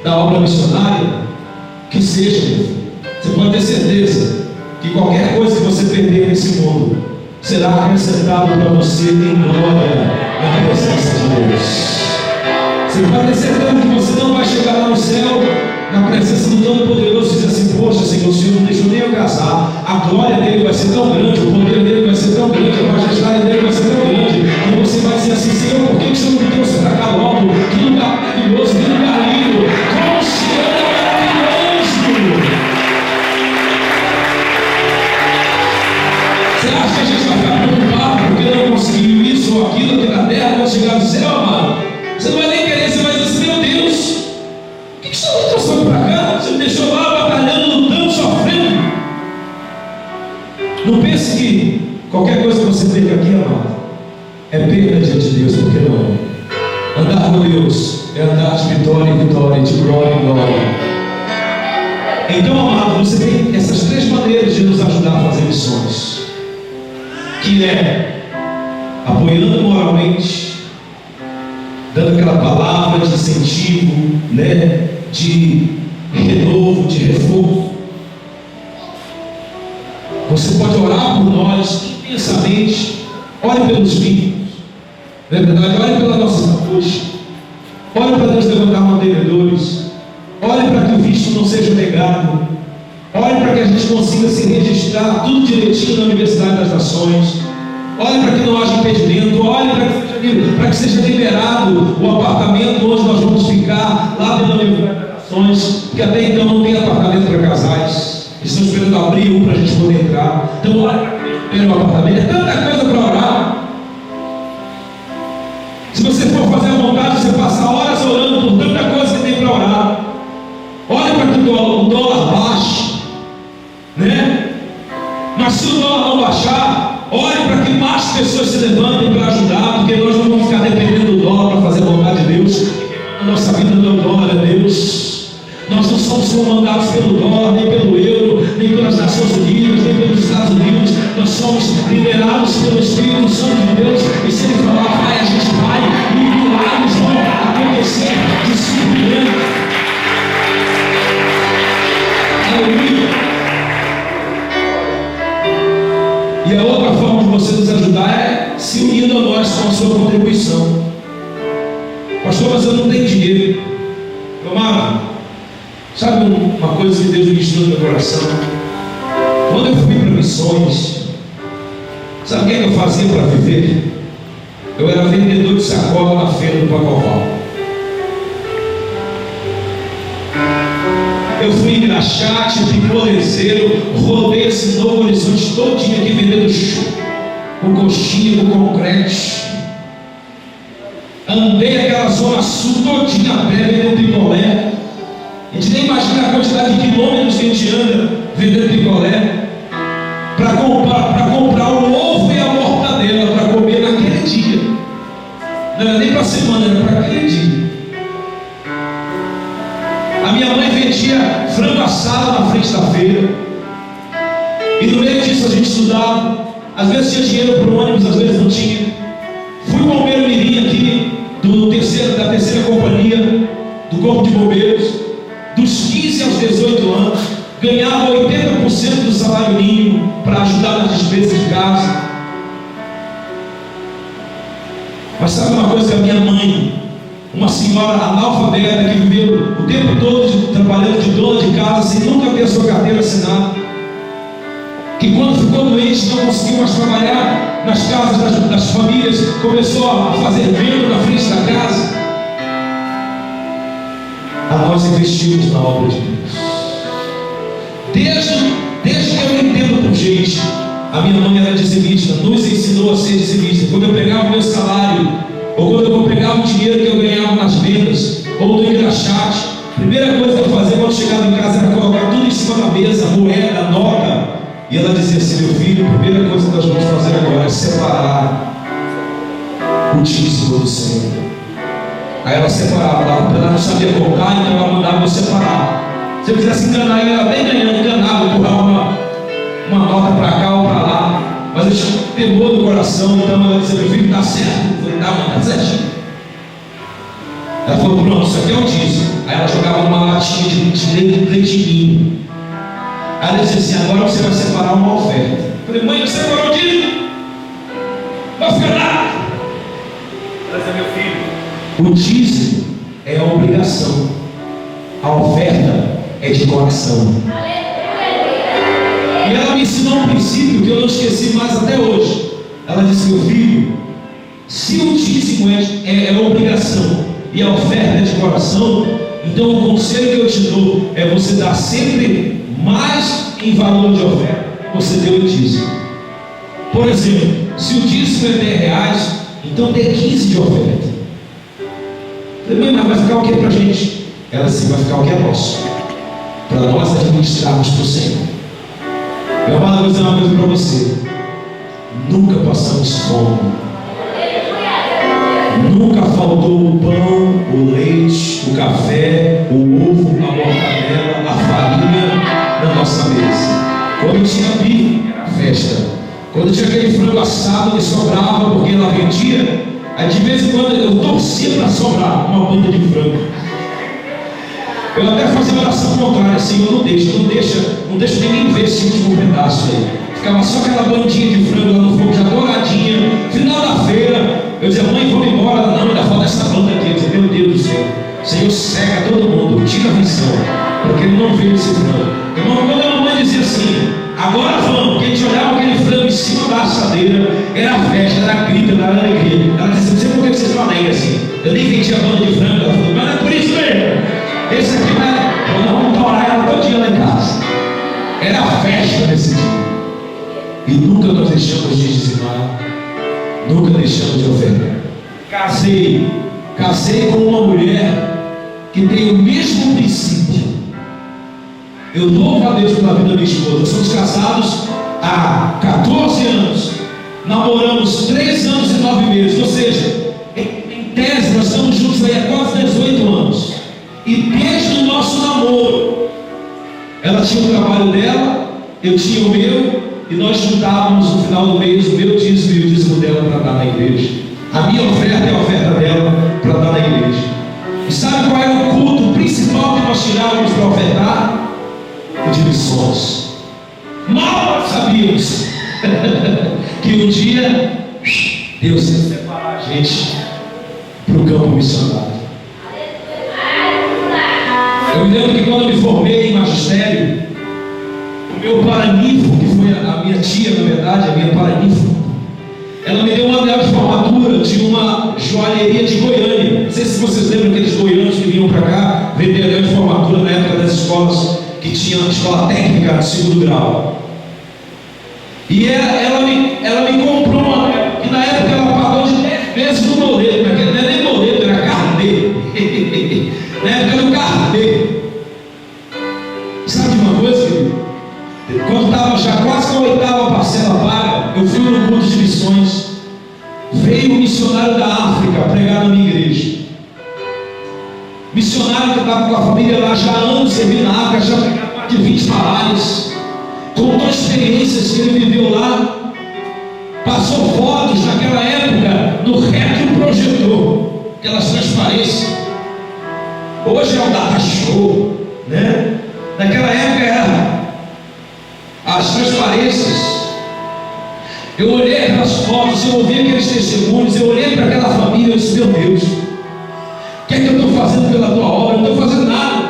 da obra missionária, que seja, você pode ter certeza que qualquer coisa que você perder nesse mundo será acrescentado para você em glória na presença de Deus. Você pode ter certeza que você não vai chegar lá no céu, na presença do Todo-Poderoso, e dizer assim: poxa, Senhor, o Senhor não deixou nem eu casar. A glória dele vai ser tão grande, o poder dele vai ser tão grande, a majestade dele vai ser tão grande, que você vai dizer assim: Senhor, por que o Senhor não me trouxe para cá logo? Que lugar maravilhoso, que lugar lindo, como o Senhor é maravilhoso. Você acha que a gente vai ficar preocupado porque não conseguiu isso ou aquilo aqui na terra, não chegar no céu, amado? Você não vai nem querer, você vai dizer assim: meu Deus, por que o Senhor não trouxe para cá? Você me deixou lá batalhando, lutando, sofrendo. Não pense que qualquer coisa que você perca aqui, amado, é perda diante de Deus, porque não é. Andar com Deus é andar de vitória em vitória, de glória em glória. Então, amado, você tem essas 3 maneiras de nos ajudar a fazer missões, que é apoiando moralmente, dando aquela palavra de incentivo, né, de renovo, de reforço. Você pode orar por nós intensamente. Ore pelos filhos, não é verdade? Ore pela nossa saúde. Ore para Deus levantar mantenedores. Ore para que o visto não seja negado. Ore para que a gente consiga se registrar tudo direitinho na Universidade das Nações. Ore para que não haja impedimento. Ore para que seja liberado o apartamento onde nós vamos ficar lá dentro da Universidade das Nações, porque até então não tem apartamento para casais. Estão esperando abrir um para a gente poder entrar. Então ore para que tenha um apartamento. É tanta coisa para orar. Se você for fazer a vontade, você passa horas orando por tanta coisa que tem para orar. Ore para que o dólar baixe, né? Mas se o dólar não baixar, ore para que mais pessoas se levantem para ajudar, porque nós não vamos ficar dependendo do dólar para fazer a vontade de Deus. A nossa vida não é o dólar, é Deus. Nós não somos comandados pelo dólar, nem pelo euro, nem pelas Nações Unidas, nem pelos Estados Unidos. Nós somos liderados pelo Espírito Santo de Deus. E se Ele falar vai, a gente vai, e milagres vão acontecer de surpreender. Aleluia. E a outra forma de você nos ajudar é se unindo a nós com a sua contribuição. Pastor, mas eu não tenho dinheiro. Amado, sabe uma coisa que Deus me ensinou no meu coração? Quando eu fui para missões, sabe o que eu fazia para viver? Eu era vendedor de sacola na feira do Pacoval. Eu fui engraxate, picolezeiro, rodei esse Novo Horizonte todinho aqui vendendo chuva, com coxinha, com concrete. Andei aquela zona sul todinha a pé vendendo picolé. A gente nem imagina a quantidade de quilômetros que a gente anda vendendo picolé. para comprar o ovo e a mortadela para comer naquele dia. Não era nem para a semana, era para aquele dia. A minha mãe vendia frango assado na frente da feira. E no meio disso a gente estudava. Às vezes tinha dinheiro para o ônibus, às vezes não tinha. Fui bombeiro mirim aqui, da terceira companhia, do Corpo de Bombeiros. Dos 15 aos 18 anos, ganhava 80% do salário mínimo para ajudar nas despesas de casa. Mas sabe uma coisa? A minha mãe, uma senhora analfabeta que viveu o tempo todo trabalhando de dona de casa, sem nunca ter a sua carteira assinada, que quando ficou doente não conseguiu mais trabalhar nas casas das famílias, começou a fazer venda na frente da casa. Nós investimos na obra de Deus. Desde que eu entendo por gente, a minha mãe era dizimista, nos ensinou a ser dizimista. Quando eu pegava o meu salário, ou quando eu pegava o dinheiro que eu ganhava nas vendas, ou do engraxate, a primeira coisa que eu fazia quando chegava em casa era colocar tudo em cima da mesa, moeda, nota. E ela dizia assim: meu filho, a primeira coisa que nós vamos fazer agora é separar o dízimo do Senhor. Aí ela separava, ela não sabia contar, então ela mandava eu separar. Se eu quisesse enganar, ela bem enganava, empurrava uma nota para cá ou para lá. Mas eu tinha um temor no coração, então ela dizia: meu filho, está certo. Eu falei: tá, mãe, está certinho. Ela falou: pronto, isso aqui é o dízimo. Aí ela jogava uma latinha de leitinho. Aí ela dizia assim: agora você vai separar uma oferta. Eu falei: mãe, você separou o dízimo? Vai ficar lá. Ela dizia: meu filho, o dízimo é a obrigação, a oferta é de coração. E ela me ensinou um princípio que eu não esqueci mais até hoje. Ela disse: meu filho, se o dízimo é obrigação e a oferta é de coração, então o conselho que eu te dou é você dar sempre mais em valor de oferta. Você deu o dízimo. Por exemplo, se o dízimo é 10 reais, então dê 15 de oferta. Eu falei: mas vai ficar o que para a gente? Ela disse: vai ficar o que é nosso, para nós administrarmos para o Senhor. Eu vou dizer uma coisa para você: nunca passamos fome, nunca faltou o pão, o leite, o café, o ovo, a mortadela, a farinha na nossa mesa. Quando tinha bife, era festa. Quando tinha aquele frango assado que sobrava porque ela vendia, aí de vez em quando eu torcia para sobrar uma banda de frango. Eu até fazia oração contrária, assim: eu não deixo ninguém ver esse último pedaço aí. Ficava só aquela bandinha de frango lá no fogo, já douradinha. Final da feira, eu dizia: mãe, vamos embora. Não, ainda falta essa banda aqui. Eu dizia: meu Deus do céu, o Senhor cega todo mundo, tira a visão, porque ele não vê esse frango. Irmão, quando a mamãe dizia assim: agora vamos, porque a gente olhava aquele frango em cima da assadeira, era festa, era grita, era alegria. Ela dizia: não sei por que vocês estão alegres assim. Eu nem vendia banda de frango. Ela falou: mas não é por isso mesmo. Esse aqui não é. Nós vamos orar ela todo dia lá em casa. Era festa nesse dia. E nunca nós deixamos de dizimar, nunca deixamos de ofertar. Casei com uma mulher que tem o mesmo princípio. Eu louvo a Deus pela vida da minha esposa. Nós somos casados há 14 anos. Namoramos 3 anos e 9 meses. Ou seja, em tese nós estamos juntos aí há quase 18 anos. E desde o nosso namoro, ela tinha o trabalho dela, eu tinha o meu, e nós juntávamos no final do mês o meu dízimo e o dízimo dela para dar na igreja. A minha oferta é a oferta dela para dar na igreja. E sabe qual era o culto principal que nós tirávamos para ofertar? O de missões. Mal sabíamos que um dia Deus ia separar a gente para o campo missionário. Eu me lembro que quando eu me formei em magistério, o meu paraninfo, que foi a minha tia, na verdade, a minha paraninfo, ela me deu um anel de formatura de uma joalheria de Goiânia. Não sei se vocês lembram aqueles goianos que vinham para cá vender anel de formatura na época das escolas que tinham escola técnica de 2º grau. E ela me comprou um anel, que na época ela pagou de 10 vezes no boleto, porque não era nem boleto, era carnê. Na época era o carnê. Sabe de uma coisa, querido? Quando estava estava já quase com a 8ª parcela paga, eu fui no culto de missões. Veio um missionário da África pregar na minha igreja. Missionário que estava com a família lá já há anos servindo na África, já pregava mais de 20 países. Contou experiências que ele viveu lá. Passou fotos naquela época no retroprojetor, aquelas transparências. Hoje é o data show, né? Naquela época era as transparências. Eu olhei aquelas fotos, eu ouvi aqueles testemunhos, eu olhei para aquela família e disse: meu Deus, o que é que eu estou fazendo pela tua obra? Eu não estou fazendo nada.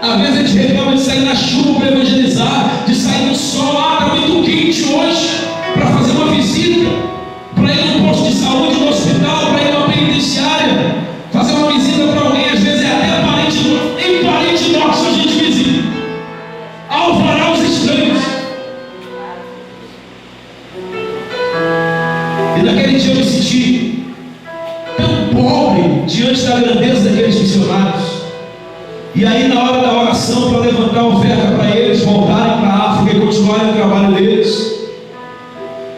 Às vezes a gente reclama de sair na chuva para evangelizar, de sair no sol, está muito quente hoje, para fazer uma visita, para ir num posto de saúde, no hospital, para ir numa penitenciária, fazer uma visita para alguém. Às vezes é até parente nosso, nem parente nosso a gente visita, alvará os estranhos. E naquele dia eu me senti tão pobre diante da grandeza daqueles missionários. E aí, na hora da oração, para levantar a oferta para eles voltarem para a África e continuarem o trabalho deles,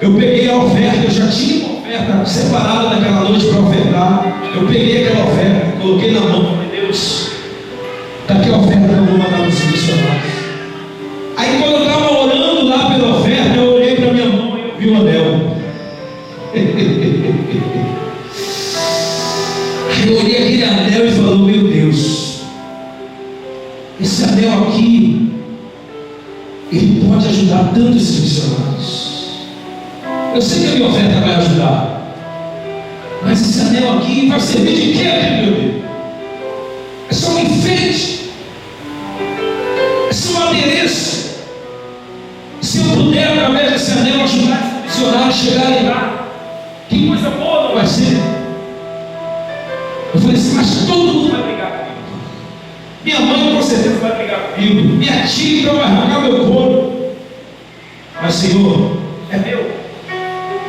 eu peguei a oferta. Eu já tinha uma oferta separada naquela noite para ofertar. Eu peguei aquela oferta, coloquei na mão, falei: Deus, está aqui a oferta que eu vou mandar para os missionários. Aí, quando eu estava orando lá pela oferta, eu olhei para minha mão e eu vi o anel. Eu olhei aquele anel e falei: meu Deus, esse anel aqui, ele pode ajudar tanto esses missionários. Eu sei que a minha oferta vai ajudar, mas esse anel aqui vai servir de quê, meu Deus? É só um enfeite, é só um adereço. Se eu puder, através desse anel, ajudar esses missionários a chegarem lá, que coisa boa não vai ser? Eu falei assim: mas todo mundo vai brigar comigo. Minha mãe com certeza vai brigar comigo. Minha tia então vai arrancar meu couro. Mas, Senhor, é meu.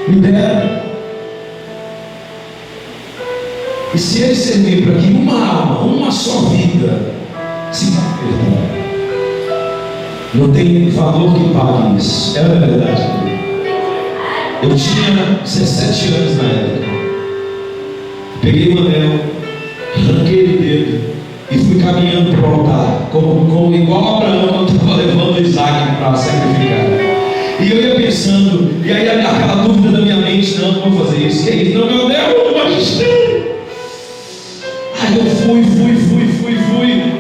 Me dera. E se ele servir para que uma alma, uma só vida se converta, não tem valor que pague isso. É a verdade. Eu tinha 17 anos na época. Peguei o anel, arranquei o dedo e fui caminhando para o altar, como igual Abraão, eu estava levando Isaac para sacrificar. E eu ia pensando, e aí aquela dúvida da minha mente: não vou fazer isso, que é isso? Não, meu Deus, o magistério. Aí eu fui.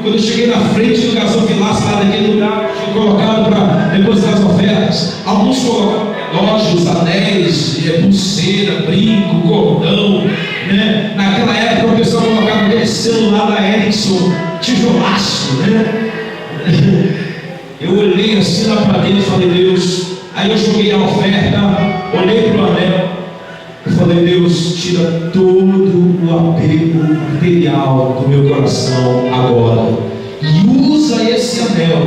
Quando eu cheguei na frente do gasofilaço lá daquele lugar, eu tinha colocado para depositar as ofertas. Alguns colocaram relógios, anéis, pulseira, brinco, cordão, né? Naquela época o pessoal colocava aquele celular da Ericsson, tijolaço, né? Eu olhei assim lá para dentro e falei: Deus. Aí eu joguei a oferta, olhei para o anel e falei: Deus, tira todo o apego material do meu coração agora e usa esse anel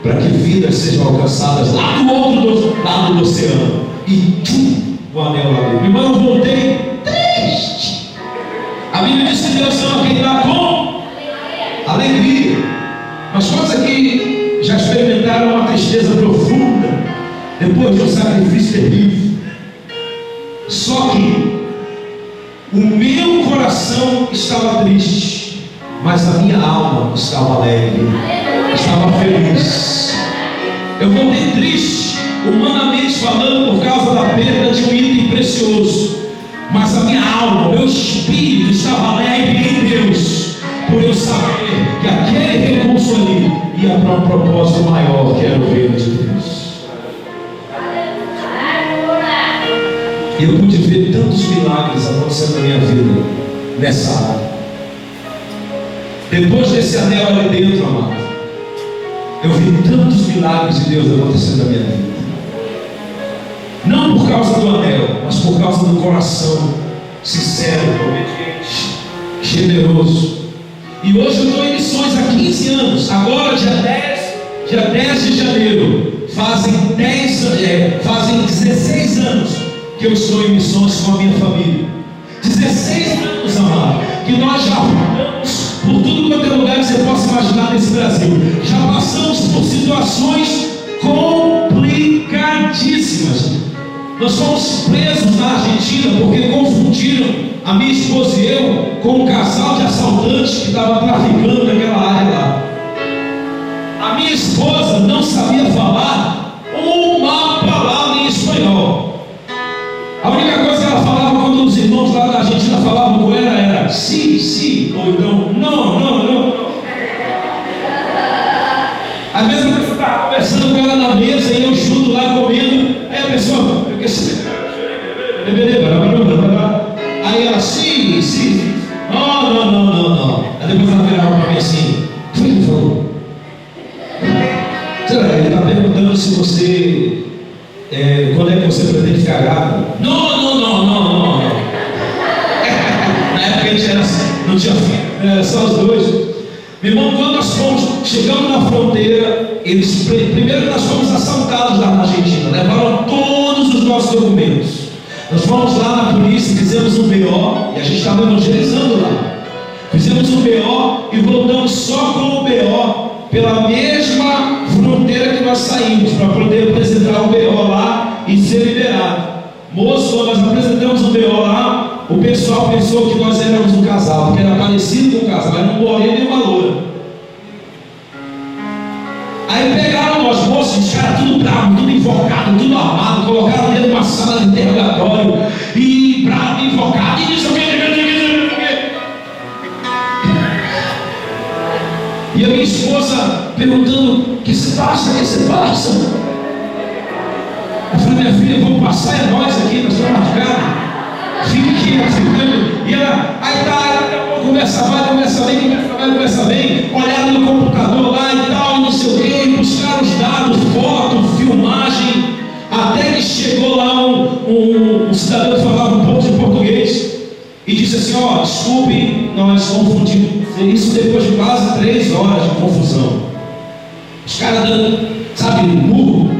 para que vidas sejam alcançadas lá do outro lado do oceano. E o anel lá dentro. Irmão, eu voltei triste. A Bíblia diz que Deus ama quem dá com alegria. Mas quantos aqui já experimentaram uma tristeza profunda depois de um sacrifício terrível? Só que o meu coração estava triste, mas a minha alma estava alegre, estava feliz. Eu voltei triste, humanamente falando, por causa da perda de um item precioso, mas a minha alma, o meu espírito estava alegre em Deus, por eu saber que aquele recurso ali ia para um propósito maior, que era o reino de Deus. E eu pude ver tantos milagres acontecendo na minha vida nessa área. Depois desse anel ali dentro, amado, eu vi tantos milagres de Deus acontecendo na minha vida. Não por causa do anel, mas por causa do coração sincero, obediente, generoso. E hoje eu estou em missões há 15 anos. Agora, dia 10 de janeiro, fazem 16 anos que eu estou em missões com a minha família. 16 anos, amado, que nós já rodamos por tudo quanto é lugar que você possa imaginar nesse Brasil. Já passamos por situações complicadas. complicadíssimas. Nós fomos presos na Argentina porque confundiram a minha esposa e eu com um casal de assaltantes que estava traficando naquela área lá. A minha esposa não sabia falar uma palavra em espanhol. A única coisa que ela falava quando os irmãos lá da Argentina falavam com ela era sim, ou então não. Às vezes a pessoa estava conversando com ela na mesa e eu junto lá comendo. Aí a pessoa, aí ela, sim, não. Aí depois ela virava para mim assim, o que ele falou? Ele está perguntando se você, quando é que você pretende ficar grávida? Não. Na época a gente era assim, não tinha filho, era só os dois. Meu irmão, quando nós chegamos na fronteira, primeiro nós fomos assaltados lá na Argentina, levaram todos os nossos documentos. Nós fomos lá na polícia, fizemos um BO, e a gente estava evangelizando lá. Fizemos um BO e voltamos só com o BO pela mesma fronteira que nós saímos, para poder apresentar o BO lá e ser liberado. Moço, quando nós apresentamos o BO lá, o pessoal pensou que nós éramos um casal, porque era parecido com um casal, era um moreno e uma loura. Aí pegaram nós, moços, os caras tudo bravo, tudo invocado, tudo armado, colocaram dentro de uma sala de interrogatório, e bravo, invocado, e isso aqui. E a minha esposa perguntando: que se passa? Eu falei: minha filha, vamos passar, é nós aqui, nós estamos marcados. Fica aqui, ficando. E ela, aí tá, daqui a pouco começa bem, olharam no computador lá e tal, e não sei o que, buscaram os dados, foto, filmagem, até que chegou lá um cidadão que falava um pouco de português e disse assim: desculpe, nós confundimos. Isso depois de quase 3 horas de confusão. Os caras dando, sabe, murro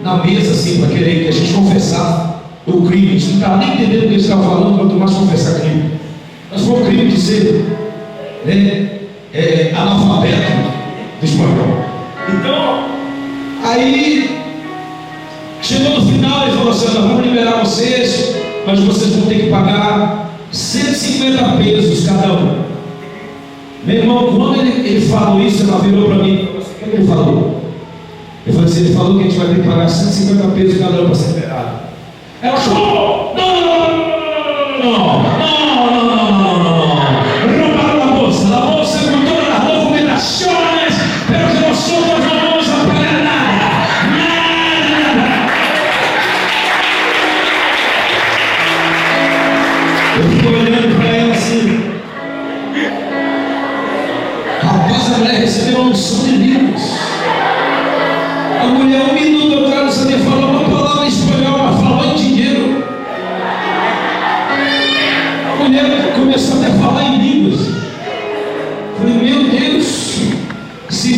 na mesa assim, para querer que a gente confessasse o crime. A gente não estava nem entendendo o que eles estavam falando, quanto mais confessar crime. Mas foi o crime de ser analfabeto do espanhol. Então, aí chegou no final e falou assim: nós vamos liberar vocês, mas vocês vão ter que pagar 150 pesos cada um. Meu irmão, quando ele falou isso, ela virou para mim: o que ele falou? Eu falei assim: ele falou que a gente vai ter que pagar 150 pesos cada um para ser liberado. Ela falou: não. Roubaram la bolsa con todas las documentaciones, pero que nosotros no vamos a pagar nada. Eu fico olhando para ela assim. Rapaz, a mulher recebeu uma unção de línguas. A mulher, 1 minuto atrás, não sabia falar uma palavra em espanhol, mas falou em dinheiro. A mulher começou até a falar em línguas. Falei: meu Deus, se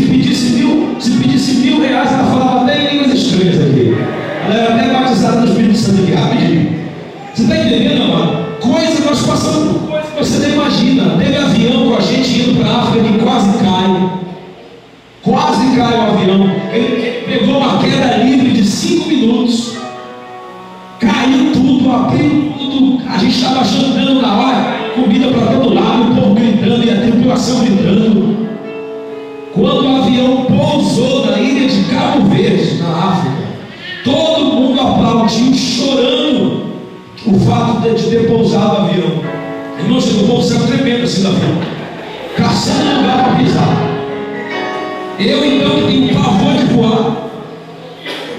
pedisse R$1.000, ela falava até em línguas estranhas aqui. Ela era até batizada no Espírito Santo aqui, rapidinho. Você está entendendo, amado? Nós passamos por coisa que você não imagina. Teve avião com a gente indo para a África que quase cai o avião. Ele pegou uma queda livre de 5 minutos, caiu tudo, abriu tudo. A gente estava jantando na hora, comida para todo lado, o povo gritando e a tripulação gritando. Quando o avião pousou na ilha de Cabo Verde, na África, todo mundo aplaudiu, chorando o fato de ter pousado o avião. Irmão, chegou o povo saiu tremendo assim do avião, caçando lugar para pisar. Eu então, que tenho pavor de voar,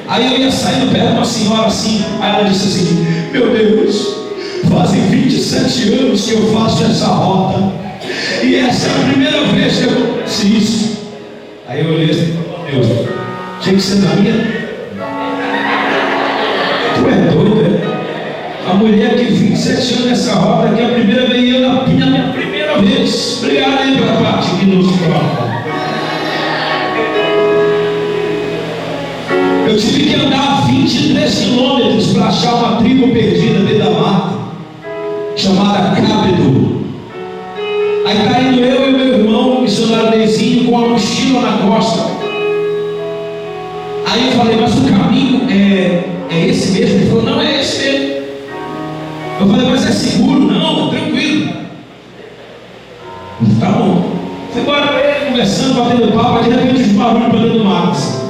aí eu ia saindo perto de uma senhora assim, aí ela disse assim: meu Deus, fazem 27 anos que eu faço essa rota, e essa é a primeira vez que eu acontece isso. Aí eu olhei assim: meu Deus, tinha que ser na minha. Tu é doido, é? A mulher que 27 anos nessa rota, que é a primeira vez, e eu na minha primeira vez. Obrigado aí pela parte que nos coloca. Eu tive que andar 23 quilômetros para achar uma tribo perdida dentro da mata, chamada Cábedo. Aí está indo eu e meu irmão, o missionário Neizinho, com a mochila na costa. Aí eu falei, mas o caminho é esse mesmo? Ele falou, não, é esse mesmo. Eu falei, mas é seguro? Não, tranquilo. Tá bom. Fui embora com ele, conversando, batendo papo, aí de repente os barulhos para dentro do mato. Assim.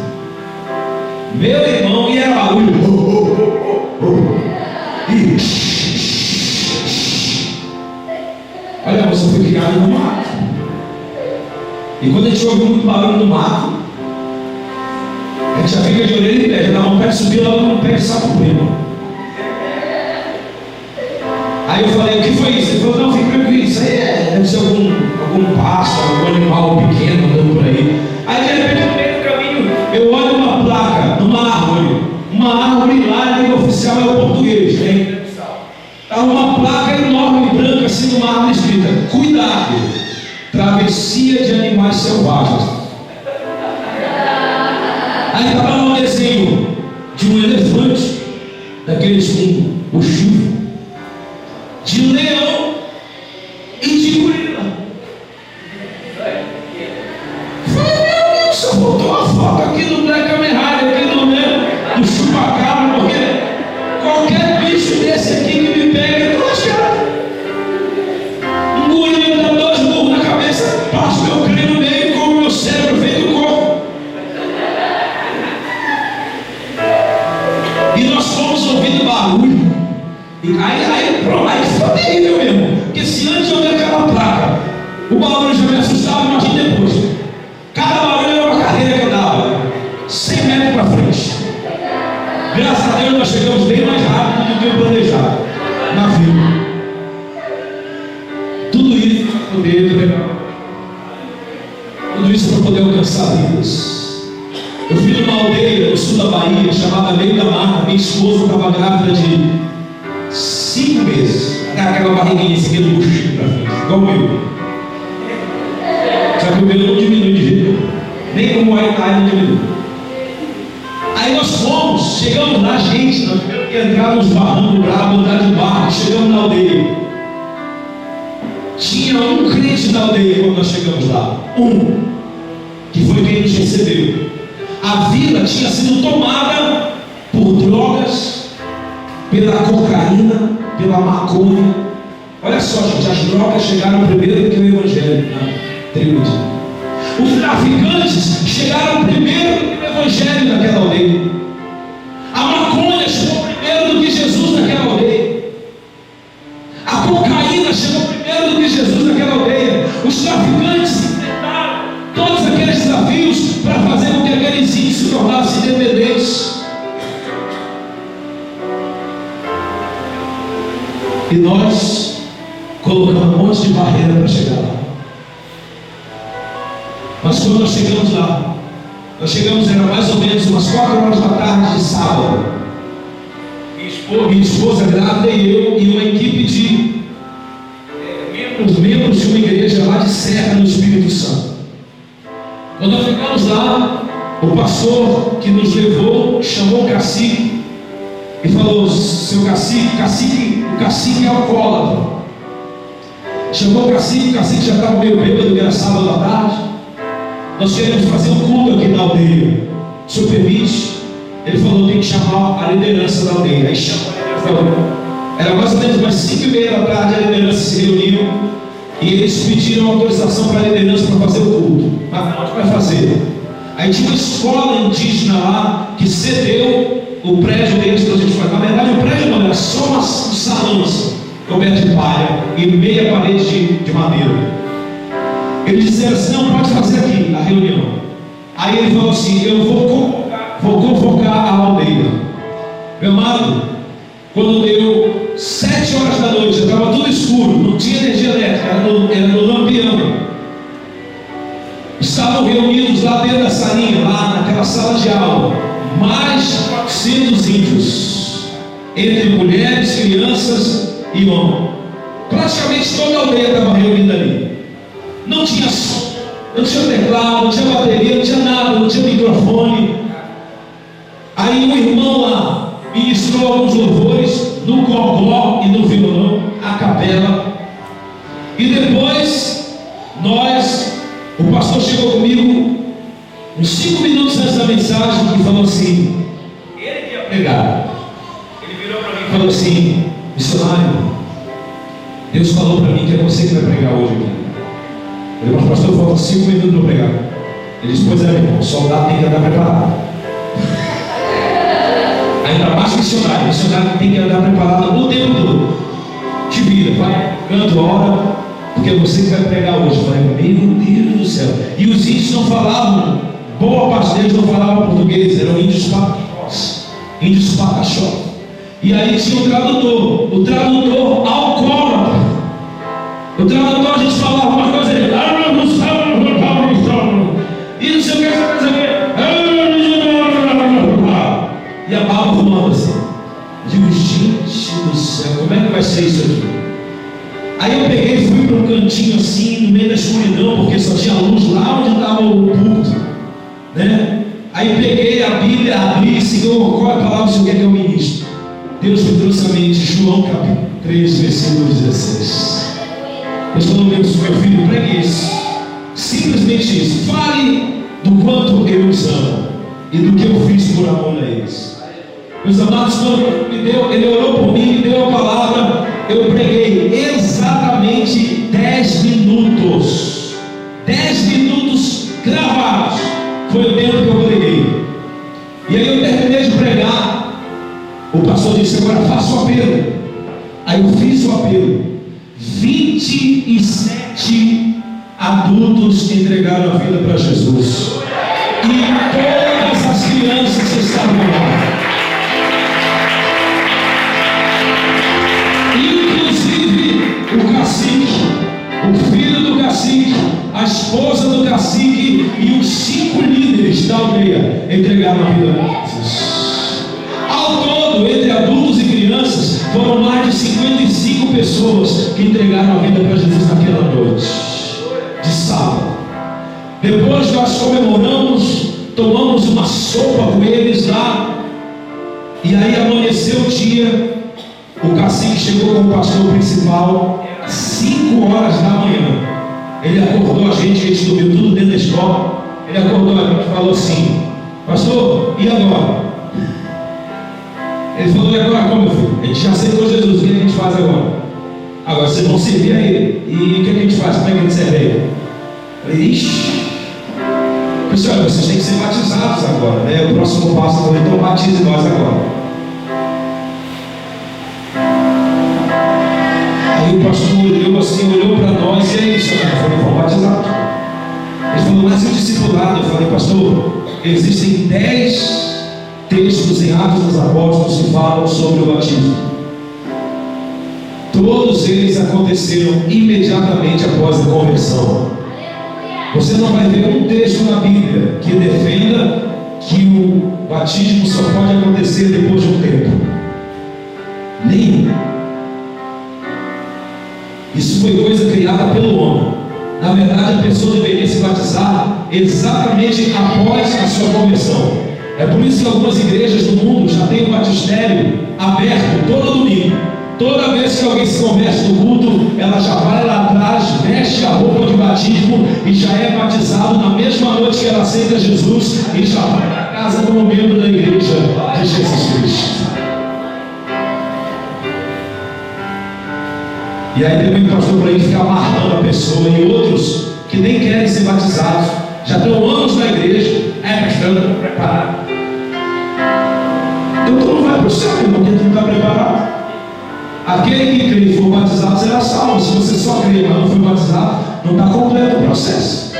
Meu irmão, e era barulho. Olha, você foi criado no mato. E quando a gente ouve muito barulho no mato, a gente já fica de orelha em pé, já dá vontade de subir logo no pé de saco primo. Aí eu falei, o que foi isso? Ele falou, não, fica tranquilo, isso aí deve ser algum pássaro, algum animal pequeno andando por aí. Aí de repente no meio do caminho, eu olho uma placa, numa árvore lá, a língua oficial é o português, né? Tá uma placa enorme, branca, assim, numa árvore escrita, cuidado, travessia de animais selvagens. Aí estava lá um desenho de um elefante, daqueles com o chifre, de leão e de gorila. Falei, meu Deus, só botou uma foto aqui do Black Kamen Rider, aqui do chupacabra, porque qualquer bicho desse aqui que me pega, eu tô lascado. Um gorila dá 2 burros na cabeça, passa o meu crânio no meio e come o meu cérebro feito do corpo. E nós fomos ouvindo barulho. E aí foi terrível mesmo. Porque se antes eu ver aquela placa, o barulho já me assustava, imagina depois. Cada barulho era uma carreira que eu dava 100 metros para frente. Graças a Deus nós chegamos bem mais rápido do que eu planejava na vida. Tudo isso para poder alcançar vidas. Eu fui numa aldeia no sul da Bahia chamada Meio da Mata. Minha esposa estava grávida de 5 meses. Aquela barriguinha assim, aquele buchinho para frente, igual o meu. Só que o meu não diminui de jeito nenhum. Nem como é que não diminui. Aí nós fomos, chegamos lá, gente, nós tivemos que entrar nos barrancos bravos, andar de barco, chegamos na aldeia. Tinha um crente na aldeia quando nós chegamos lá. Que foi quem nos recebeu. A vila tinha sido tomada por drogas, pela cocaína, pela maconha. Olha só, gente, as drogas chegaram primeiro do que o evangelho na tribo. Os traficantes chegaram primeiro do que o evangelho naquela aldeia. A maconha chegou primeiro do que Jesus naquela aldeia. A cocaína chegou primeiro do que Jesus naquela aldeia. Os traficantes enfrentaram todos aqueles desafios para fazer com que aqueles índios se tornassem independentes. E nós colocamos um monte de barreira para chegar lá. Mas quando nós chegamos lá, era mais ou menos umas 4 horas da tarde de sábado. Minha esposa grávida e eu e uma equipe de membros de uma igreja lá de Serra, no Espírito Santo. Quando nós ficamos lá, o pastor que nos levou chamou o cacique e falou: seu cacique, o cacique é alcoólatra. Chamou o cacique já estava meio bêbado, que era sábado à tarde. Nós queremos fazer um culto aqui na aldeia. O senhor permite? Ele falou: tem que chamar a liderança da aldeia. Aí chamou a liderança. Era mais ou menos umas 5:30 da tarde, a liderança se reuniu e eles pediram autorização para a liderança para fazer o culto. Mas onde vai fazer? Aí tinha uma escola indígena lá que cedeu o prédio deles para a gente fazer. Na verdade, o prédio não, era só um salão assim, coberto de palha e meia parede de madeira. Eles disseram assim: não, pode fazer aqui a reunião. Aí ele falou assim: eu vou convocar a aldeia. Meu amado, quando deu 7 horas da noite, já estava tudo escuro, não tinha energia elétrica, era no lampião. Estavam reunidos lá dentro da salinha, lá naquela sala de aula, mais de 400 índios, entre mulheres, crianças e homens. Praticamente toda a aldeia estava reunida ali. Não tinha som, não tinha teclado, não tinha bateria, não tinha nada, não tinha microfone. Aí um irmão lá ministrou alguns louvores no gogó e no violão, a capela. E depois o pastor chegou comigo uns 5 minutos antes da a mensagem e falou assim, ele que ia pregar. Ele virou para mim e falou assim, missionário, Deus falou para mim que é você que vai pregar hoje aqui. Eu falei, pastor, falta 5 minutos para pregar. Ele disse, pois é, meu irmão, o soldado tem que andar preparado. Ainda mais missionário tem que andar preparado o tempo todo. Te vira, vai, canta, ora, porque é você que vai pregar hoje. Eu falei, meu Deus do céu. E os índios não falavam, boa parte deles não falavam português, eram índios pataxós. Índios pataxós. E aí tinha o tradutor alcoólatra. O tradutor, a gente falava uma coisa, ele, e não sei o que, e a barba fumando assim. Digo, gente do céu, como é que vai ser isso aqui? Aí eu peguei e fui para um cantinho assim, no meio da escuridão, porque só tinha luz lá onde estava o púlpito, né? Aí peguei a Bíblia, abri, Senhor, qual é a palavra do Senhor que é o ministro? Deus me trouxe a mente, João capítulo 3, versículo 16. Deus falou mesmo, meu filho, pregue isso. Simplesmente isso. Fale do quanto eu os amo e do que eu fiz por amor a eles. Meus amados, quando ele orou por mim, me deu a palavra, eu preguei exatamente 10 minutos. 10 minutos gravados. Foi o tempo que eu preguei. E aí eu terminei de pregar. O pastor disse, agora faça o apelo. Aí eu fiz o apelo. 27 adultos entregaram a vida para Jesus. E todas as crianças estavam lá. Inclusive o cacique, o filho do cacique, a esposa do cacique e os 5 líderes da aldeia entregaram a vida para Jesus. Ao todo, entre adultos e crianças, foram mais de 55 pessoas que entregaram a vida para Jesus naquela noite de sábado. Depois nós comemoramos, tomamos uma sopa com eles lá, e aí amanheceu o dia. O cacique chegou com o pastor principal às 5 horas da manhã. Ele acordou a gente dormiu tudo dentro da escola. Ele acordou a gente e falou assim, pastor, e agora? Ele falou, e agora como, meu filho? A gente já aceitou Jesus, o que a gente faz agora? Agora vocês vão servir a ele. E o que a gente faz? Como é que a gente serve a ele? Eu falei, ixi. Pessoal, vocês têm que ser batizados agora, né? O próximo passo foi, então batize nós agora. Aí o pastor olhou assim, olhou para nós, e aí, senhor, eu falei, vamos batizar. Ele falou, mas e o discipulado? Eu falei, pastor, existem 10 textos em Atos dos Apóstolos que falam sobre o batismo. Todos eles aconteceram imediatamente após a conversão. Você não vai ver um texto na Bíblia que defenda que o batismo só pode acontecer depois de um tempo. Nenhum. Isso foi coisa criada pelo homem. Na verdade, a pessoa deveria se batizar exatamente após a sua conversão. É por isso que algumas igrejas do mundo já têm o batistério aberto todo domingo. Toda vez que alguém se converte no culto, ela já vai lá atrás, veste a roupa de batismo e já é batizado na mesma noite que ela aceita Jesus e já vai para casa como membro da igreja de Jesus Cristo. E aí também pastor para ele ficar amarrando a pessoa, e outros que nem querem ser batizados, já estão anos na igreja, pastor, preparado. Então tu não vai para o céu, irmão, porque tu não está preparado. Aquele que crê e for batizado será salvo. Se você só crê, mas não foi batizado, não está completo o processo.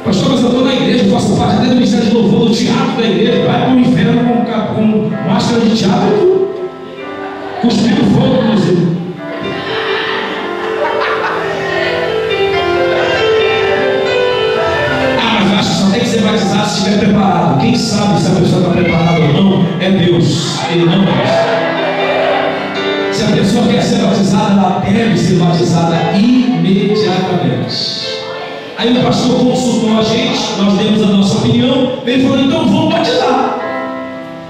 Pastor, mas eu estou na igreja, faço parte até do ministério de louvor, do teatro da igreja, vai para o inferno com máscara de teatro e tudo, cuspindo fogo, inclusive. Tem que ser batizado se estiver preparado. Quem sabe se a pessoa está preparada ou não é Deus. Ele não é. Se a pessoa quer ser batizada, ela deve ser batizada imediatamente. Aí o pastor consultou a gente, nós demos a nossa opinião. Ele falou, então vamos batizar.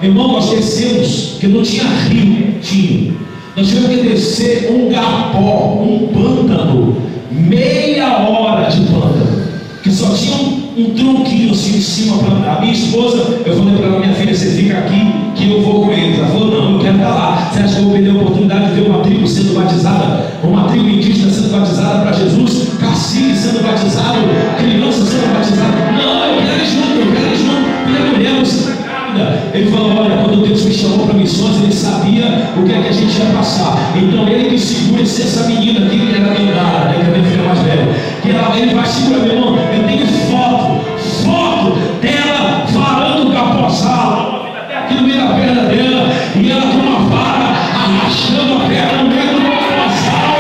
Irmão, nós descemos, porque não tinha rio, tinha. Nós tivemos que descer um garpó, um pântano, meia hora de pântano, que só tinham um tronquinho assim em cima para andar. Minha esposa, eu falei para ela, minha filha, você fica aqui que eu vou com eles. Ela falou, não, eu quero estar lá. Você acha que eu vou perder a oportunidade de ver uma tribo sendo batizada, uma tribo indígena sendo batizada para Jesus, cacique sendo batizado, criança sendo batizada? Não, eu quero ir junto, eu quero ir junto. Falei, mulher, você está grávida. Ele falou, olha, quando Deus me chamou para missões, ele sabia o que é que a gente ia passar. Então ele me segura, se essa menina aqui que era mindada, né, que é minha filha mais velha, que ele vai segurar, meu irmão, eu tenho foto dela varando o capoçal, até aqui no meio da perna dela, e ela com uma vara arrastando a perna no meio do capoçal,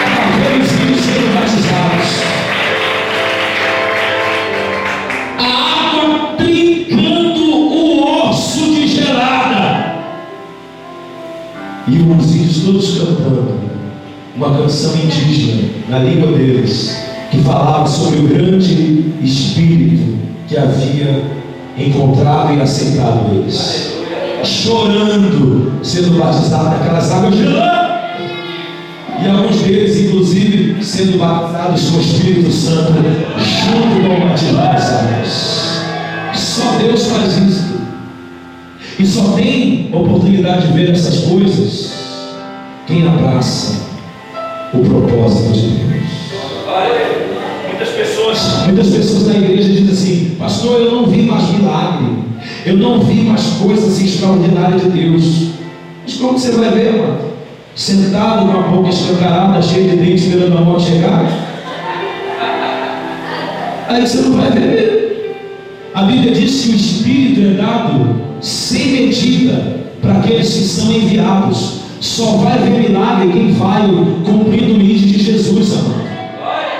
para ver os filhos sendo batizados. A água trincando o osso de gelada, e os índios todos cantando uma canção indígena na língua deles, que falava sobre o grande espírito que havia encontrado e aceitado eles, chorando, sendo batizado naquelas águas gelando, e alguns deles inclusive sendo batizados com o Espírito Santo junto com o batismo das águas. Só Deus faz isso, e só tem oportunidade de ver essas coisas quem abraça o propósito de Deus. Muitas pessoas na igreja dizem assim, pastor, eu não vi mais milagre, eu não vi mais coisas extraordinárias de Deus. Mas como você vai ver, mano? Sentado com a boca escancarada, cheia de dentes, esperando a morte chegar? Aí você não vai ver. A Bíblia diz que o Espírito é dado sem medida para aqueles que são enviados. Só vai ver milagre quem vai cumprindo o ID de Jesus, amado.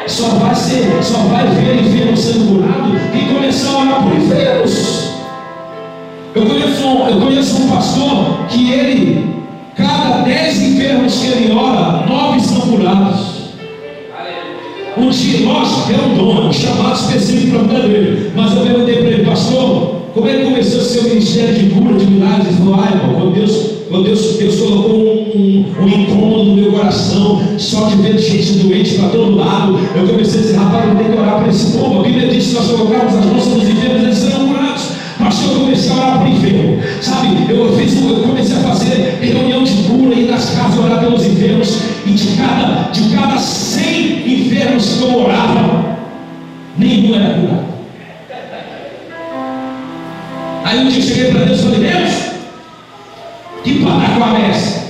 Só vai ver enfermo sendo curado quem começar a orar por enfermos. Eu conheço um pastor que ele, cada 10 enfermos que ele ora, 9 são curados. Um dia, lógico que é um dom, um chamado específico para a vida dele. Mas eu perguntei para ele, pastor, como ele começou o seu ministério de cura, de milagres? Ele falou, irmão, quando Deus colocou um incômodo no meu coração, só de ver gente doente para todo lado, eu comecei a dizer, rapaz, eu tenho que orar para esse povo. A Bíblia diz que nós colocamos as mãos dos enfermos, eles serão curados. Pastor, eu comecei a orar para o enfermo, sabe? Eu comecei a fazer reunião de cura, ir nas casas orar pelos enfermos, e de cada 100 enfermos que eu orava, nenhum era curado. Aí um dia eu cheguei para Deus e falei, Deus, que pataquá é essa?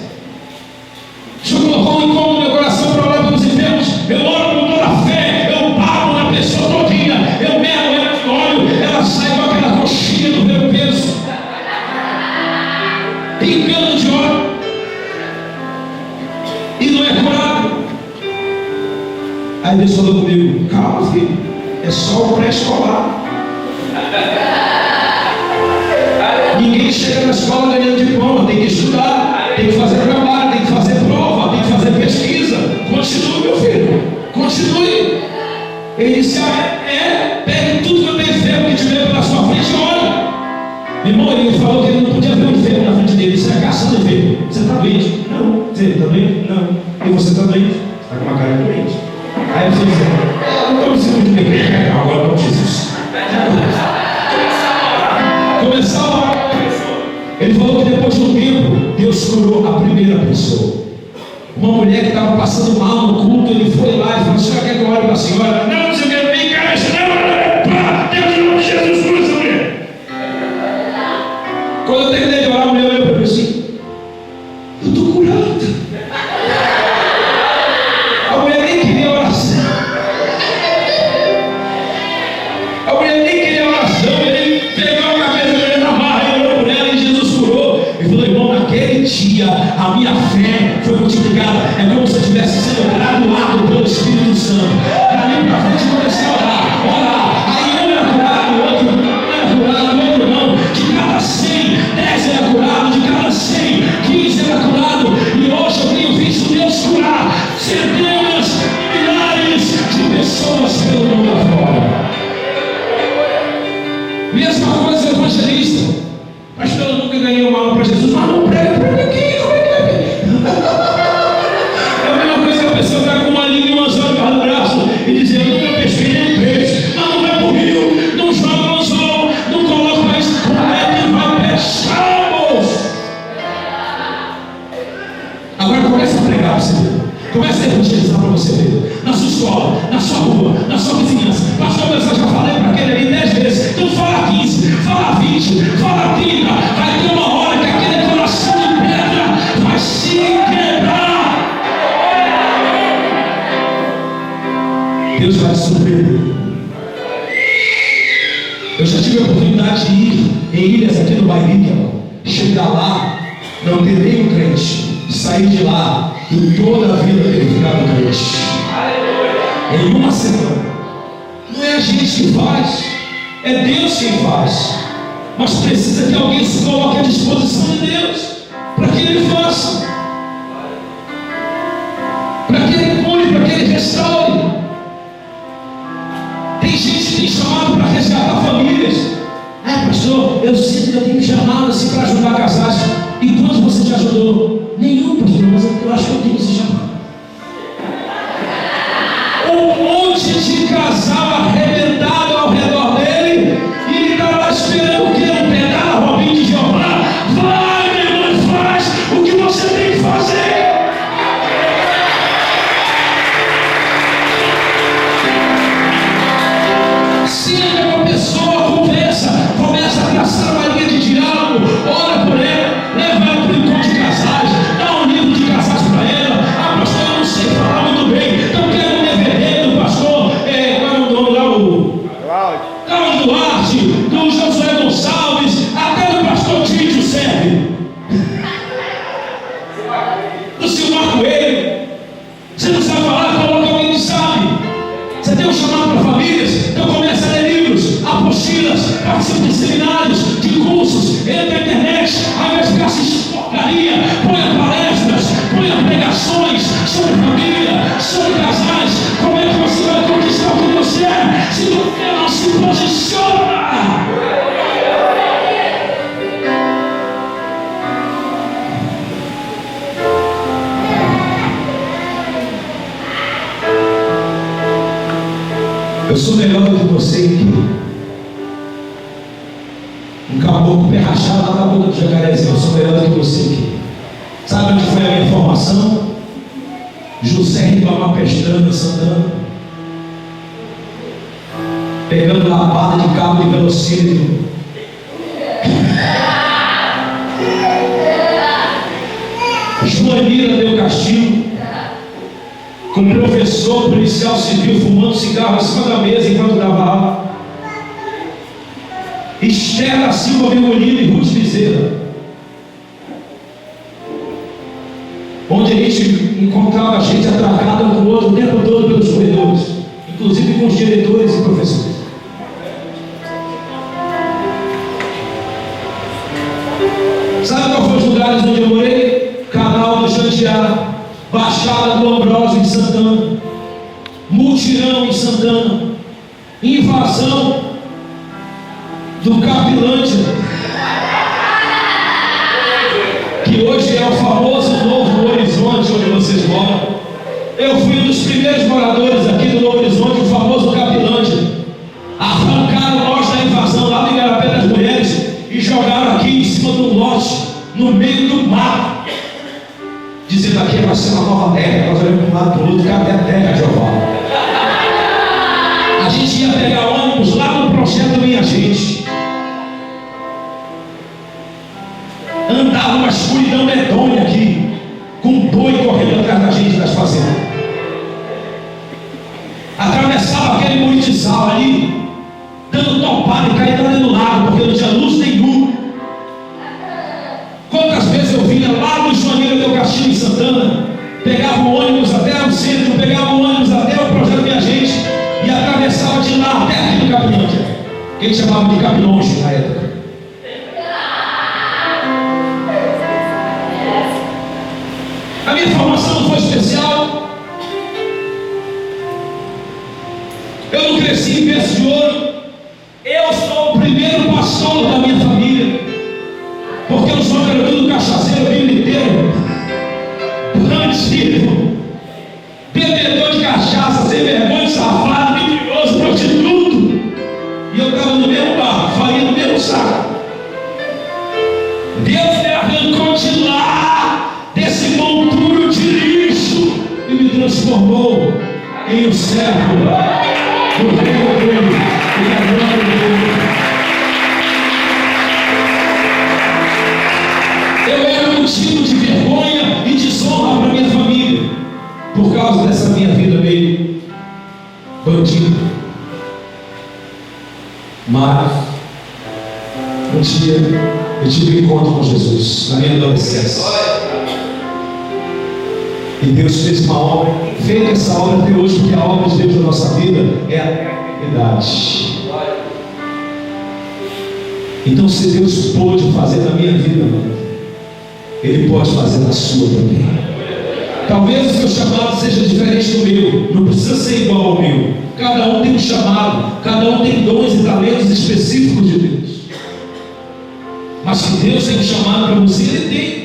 O Senhor colocou um incômodo no meu coração para orar pelos enfermos. Eu oro com toda a fé, eu paro na pessoa todinha, eu mero ela de óleo, ela sai com aquela coxinha do meu peso, pingando de óleo, e não é curado. Aí Deus falou comigo, calma, filho, é só o pré-escolar. Ninguém chega na escola ganhando diploma, tem que estudar, tem que fazer trabalho, tem que fazer prova, tem que fazer pesquisa. Continue, meu filho, continue. Ele disse, pegue tudo que eu tenho enfermo que tiver pela sua frente e olhe. Meu irmão, ele falou que ele não podia ver um enfermo na frente dele, isso é caçando enfermo. Você está doente? Não. Você está doente? Não. E você está doente? Está com uma cara doente. Aí você diz, não estou me sentindo muito bem. Agora não Jesus. Começar a orar. Ele falou que depois de um tempo, Deus curou a primeira pessoa. Uma mulher que estava passando mal no culto, ele foi lá e falou, a senhora quer que eu ore para a senhora? Não, você quer vir cá, não, Deus, em nome de Jesus, cura essa mulher. Quando eu terminei de orar, a mulher olhou para mim assim, eu estou curada. A mulher nem queria oração. A mulher nem queria oração, ele pegou a cabeça dele na barra e olhou por ela e Jesus curou. Ele falou, irmão, naquele dia a minha fé foi multiplicada. É como se eu tivesse sido graduado pelo Espírito Santo. Dali para frente comecei a orar. Aí um era curado, o outro não era curado, o outro não. De cada 100, 10 era curado, de cada 100, 15 era curado. E hoje eu tenho visto Deus curar centenas, milhares de pessoas pelo mundo afora. Mesma coisa evangelista. Pastor, eu nunca ganhei uma alma para Jesus. Mas não prega aqui, como é que é? É a mesma coisa que a pessoa está com uma língua e um anzol debaixo do braço e dizer, eu nunca pesquei nem peixe. Mas não vai oportunidade de ir em ilhas aqui no Bairica, chegar lá, não ter nenhum crente, sair de lá e toda a vida ter ficado crente. Em uma semana. Não é a gente que faz, é Deus quem faz. Mas precisa que alguém se coloque à disposição de Deus para que Ele faça, para que Ele cure, para que Ele restaure. Tem gente que tem chamado para resgatar famílias. Pastor, eu sinto que eu tenho chamado assim para ajudar casais. E quantos você já ajudou? Nenhum, pastor, mas eu acho que eu tenho esse chamado. Um monte de casal arrebentado ao redor dele, e ele está lá esperando o quê? Um pedal, Robinho de Jeová. Vai, meu irmão, e faz o que você tem que fazer. Senta com a pessoa, conversa, começa a traçar uma linha de diálogo, ora por ela, leva ela para o encontro de casais, dá um livro de casais para ela. Pastor, eu não sei falar muito bem, então quero um DVD do pastor, qual é o nome lá? O Cláudio Duarte, do Josué Gonçalves, até do pastor Tito serve, do Silmar Coelho. Você não sabe falar, coloca alguém que sabe. Você tem um chamado para famílias, então começa a ler livros, apostilas, participa de seminários, de cursos, entra na internet, ao invés de ficar assistindo porcaria, ponha palestras, ponha pregações sobre família, sobre casais. Como é que você vai conquistar o que Deus quer se você não se posiciona? Eu sou melhor do que você em quê? Um caboclo pé rachado lá na boca do jacarezinho. Eu sou melhor do que você em quê? Sabe onde foi a minha formação? José Ribamar Pestana, Santana, pegando lapada de cabo de velocímetro. Joanira deu castigo com um professor policial civil fumando cigarro acima da mesa enquanto dava aula. Esther da Silva Virgulino e Ruth Bezerra, onde a gente encontrava a gente atracada um com o outro o tempo todo pelos corredores, inclusive com os diretores e professores. Sabe qual foi os lugares onde eu morei? Canal do Jandiá, Baixada do Ambrósio em Santana, Mutirão em Santana, Invasão do Capilândia, que hoje é o famoso Novo Horizonte, onde vocês moram. Eu fui um dos primeiros moradores aqui do Novo Horizonte, o famoso Capilândia. Arrancaram nós da invasão lá do Igarapé das Mulheres e jogaram aqui em cima do lote, no meio do mato, dizendo aqui vai ser uma nova terra. Nós olhamos para um lado para o outro, cadê a terra, Jeová? A gente ia pegar ônibus lá no projeto Minha Gente, andava uma escuridão medonha aqui, com um boi correndo atrás da gente das fazendas, atravessava aquele muritizal ali, dando topada e caindo dentro do lago, porque não tinha luz nenhuma. Quantas vezes eu vinha lá no Joaneira do Castilho em Santana, pegava o ônibus até o centro, pegava o ônibus até o projeto Minha Gente e atravessava de lá até aqui no Capilândia, que eles chamavam de Capilonge na época. A minha formação não foi especial. Eu não cresci em berço de ouro. Eu sou o primeiro pastor da minha família, porque eu sou garoto cachaceiro, bilheteiro, bandido, bebedor de cachaça, sem vergonha, safado, mentiroso, prostituto. E eu estava no mesmo barco, farinha no mesmo saco. Deus me arrancou de lá, desse monturo de lixo, e me transformou em um servo do reino dele e da glória dele. Eu era motivo de vergonha e desonra para minha família, por causa dessa minha vida meio bandida. Mas Um dia eu tive um encontro com Jesus na minha adolescência. E Deus fez uma obra, fez essa obra até hoje, porque a obra de Deus na nossa vida é a eternidade. Então, se Deus pôde fazer na minha vida, Ele pode fazer na sua também. Talvez o seu chamado seja diferente do meu, não precisa ser igual ao meu. Cada um tem um chamado, cada um tem dons e talentos específicos de Deus. Mas que Deus tem um chamado para você, Ele tem.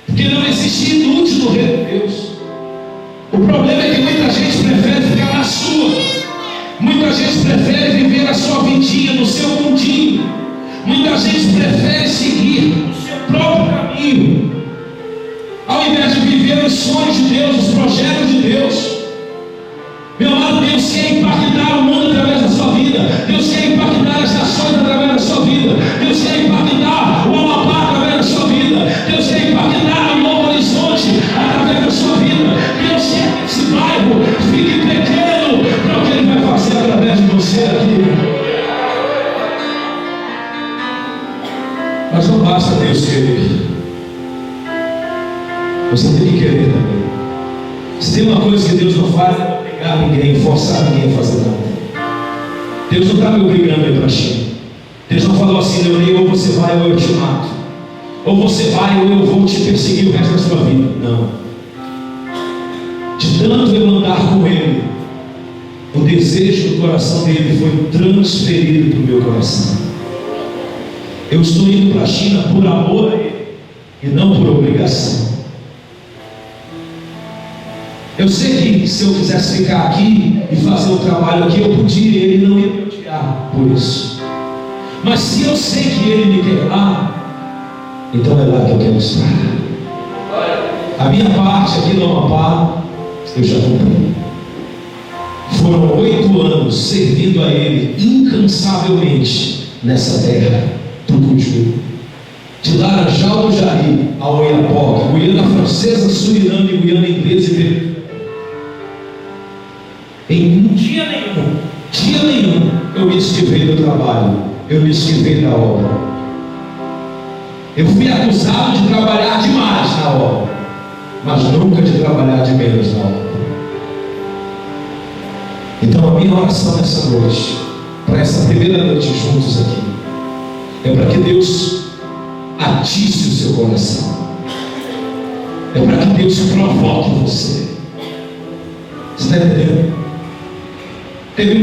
Porque não existe inútil no reino de Deus. O problema é que muita gente prefere ficar na sua. Muita gente prefere viver a sua vidinha no seu mundinho. Muita gente prefere seguir o seu próprio caminho, ao invés de viver os sonhos de Deus, os projetos de Deus. Meu amado, Deus quer impactar o mundo através da sua vida. Deus quer impactar as nações através da sua vida. Deus quer impactar o Amapá através da sua vida. Deus quer impactar o Novo Horizonte através da sua vida. Deus quer que esse bairro fique pequeno para o que Ele vai fazer através de você aqui. Mas não basta Deus querer. Você tem que querer também. Se tem uma coisa que Deus não faz, é obrigar ninguém, forçar ninguém a fazer nada. Deus não está me obrigando a ir para a China. Deus não falou assim, Leonei, ou você vai ou eu te mato. Ou você vai ou eu vou te perseguir o resto da sua vida. Não. De tanto eu andar com Ele, o desejo do coração dele foi transferido para o meu coração. Eu estou indo para a China por amor a Ele e não por obrigação. Eu sei que se eu quisesse ficar aqui e fazer o trabalho aqui, eu podia, Ele não ia me odiar por isso. Mas se eu sei que Ele me quer lá, então é lá que eu quero estar. A minha parte aqui no Amapá, eu já cumpri. Foram 8 anos servindo a Ele incansavelmente nessa terra do Cuju, de Laranjal do Jari ao Oiapoque, Guiana Francesa, Suriname, Guiana Inglesa e Peru. Em dia nenhum, eu me esquivei do trabalho, eu me esquivei da obra. Eu fui acusado de trabalhar demais na obra, mas nunca de trabalhar de menos na obra. Então a minha oração nessa noite, para essa primeira noite juntos aqui, é para que Deus atice o seu coração. É para que Deus provoque você. Você está entendendo? Teve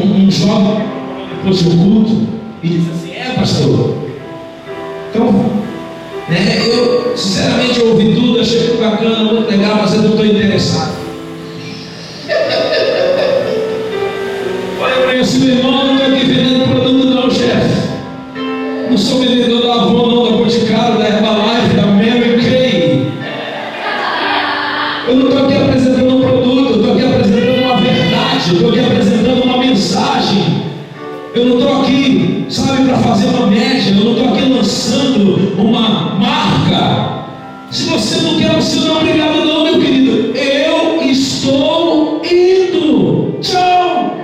um jovem depois do culto e disse assim: pastor, então, eu sinceramente ouvi tudo, achei muito bacana, muito legal, mas eu não estou interessado. Olha, eu conheci meu irmão, não estou aqui vendendo produto não, chefe. Não sou vendedor da Avon, não, da Boticário, da Herbalife, da Mary Kay. Eu não estou aqui apresentando um produto, eu estou aqui apresentando uma verdade, eu estou aqui apresentando uma mensagem. Eu não estou aqui, sabe, para fazer uma média, eu não estou aqui lançando uma marca. Se você não quer, você não é obrigado não, meu querido. Eu estou indo. Tchau.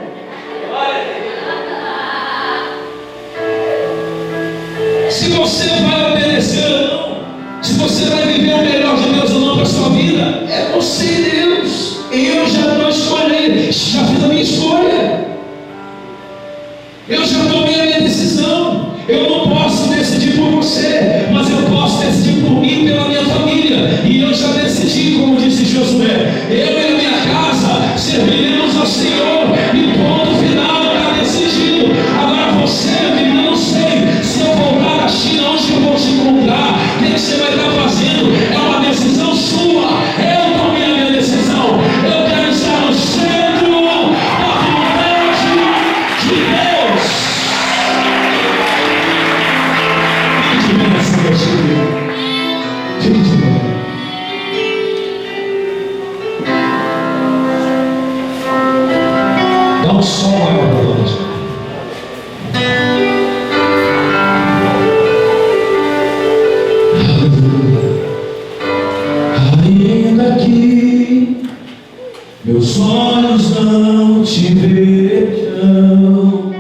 Se você vai obedecer ou não, se você vai viver o melhor de Deus ou não para a sua vida, é você e Deus. Eu já estou escolhendo, já fiz a minha escolha. Eu já tomei a minha decisão. Eu não posso decidir por você, mas eu posso decidir por mim e pela minha família. E eu já decidi, como disse Josué, eu e a minha casa serviremos ao Senhor. E ponto final, está decidido. Agora você, meu irmão, não sei se eu voltar da China, onde eu vou te encontrar, o que você vai estar fazendo. É uma decisão sua. Eu tomei a minha decisão. Eu quero estar no centro da vontade de Deus. Fique de bem nessa noite. Fique de bem. Dá um som maior para nós. Ainda que meus olhos não te vejam,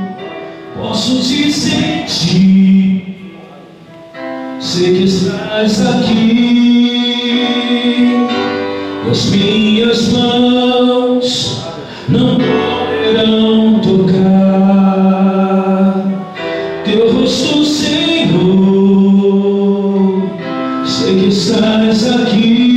posso te sentir sei que estás aqui. As minhas mãos não poderão tocar teu rosto, Senhor. Sei que estás aqui.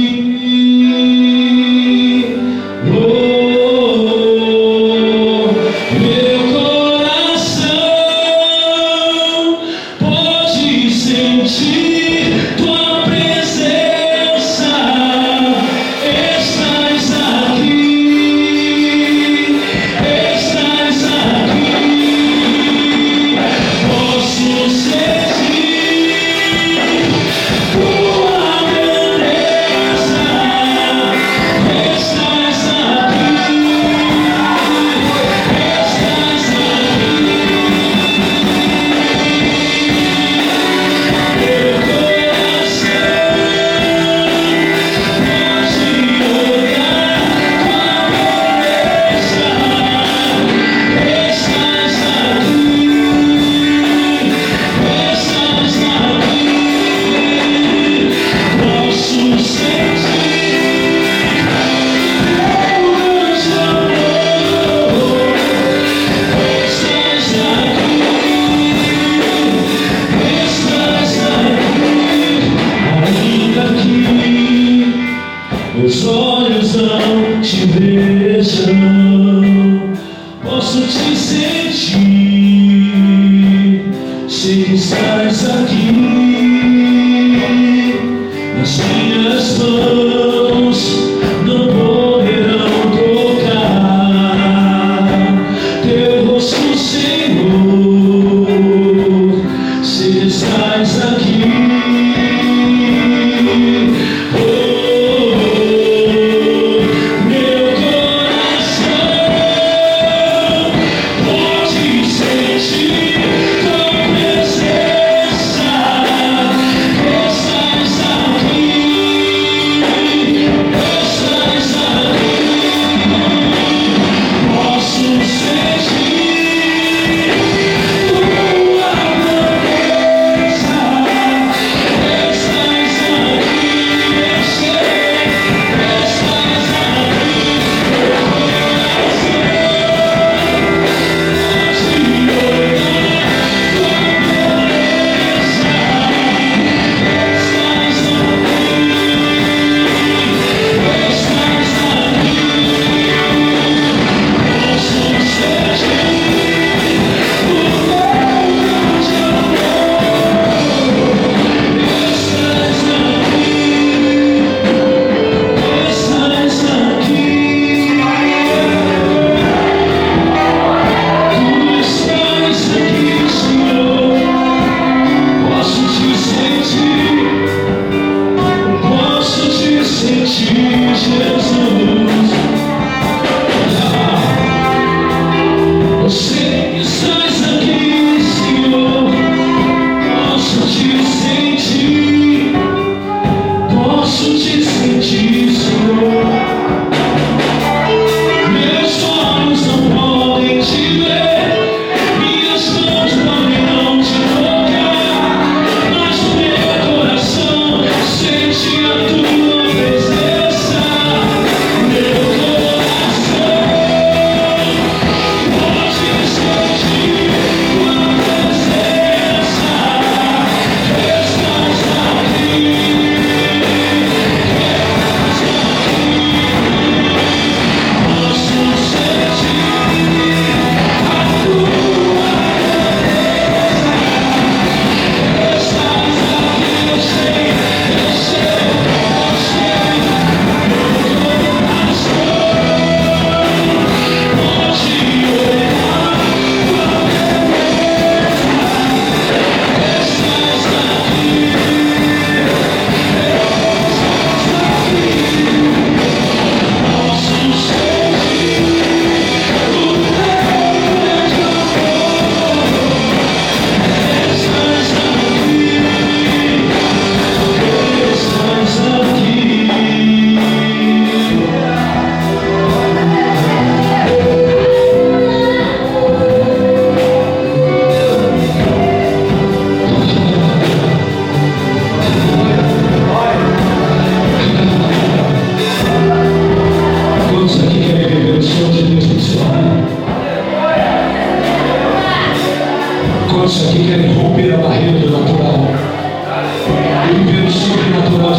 Meus olhos não te vejam, posso te sentir. Sei que estás aqui. Nas minhas mãos não poderão tocar teu rosto, Senhor. Sei que estás aqui.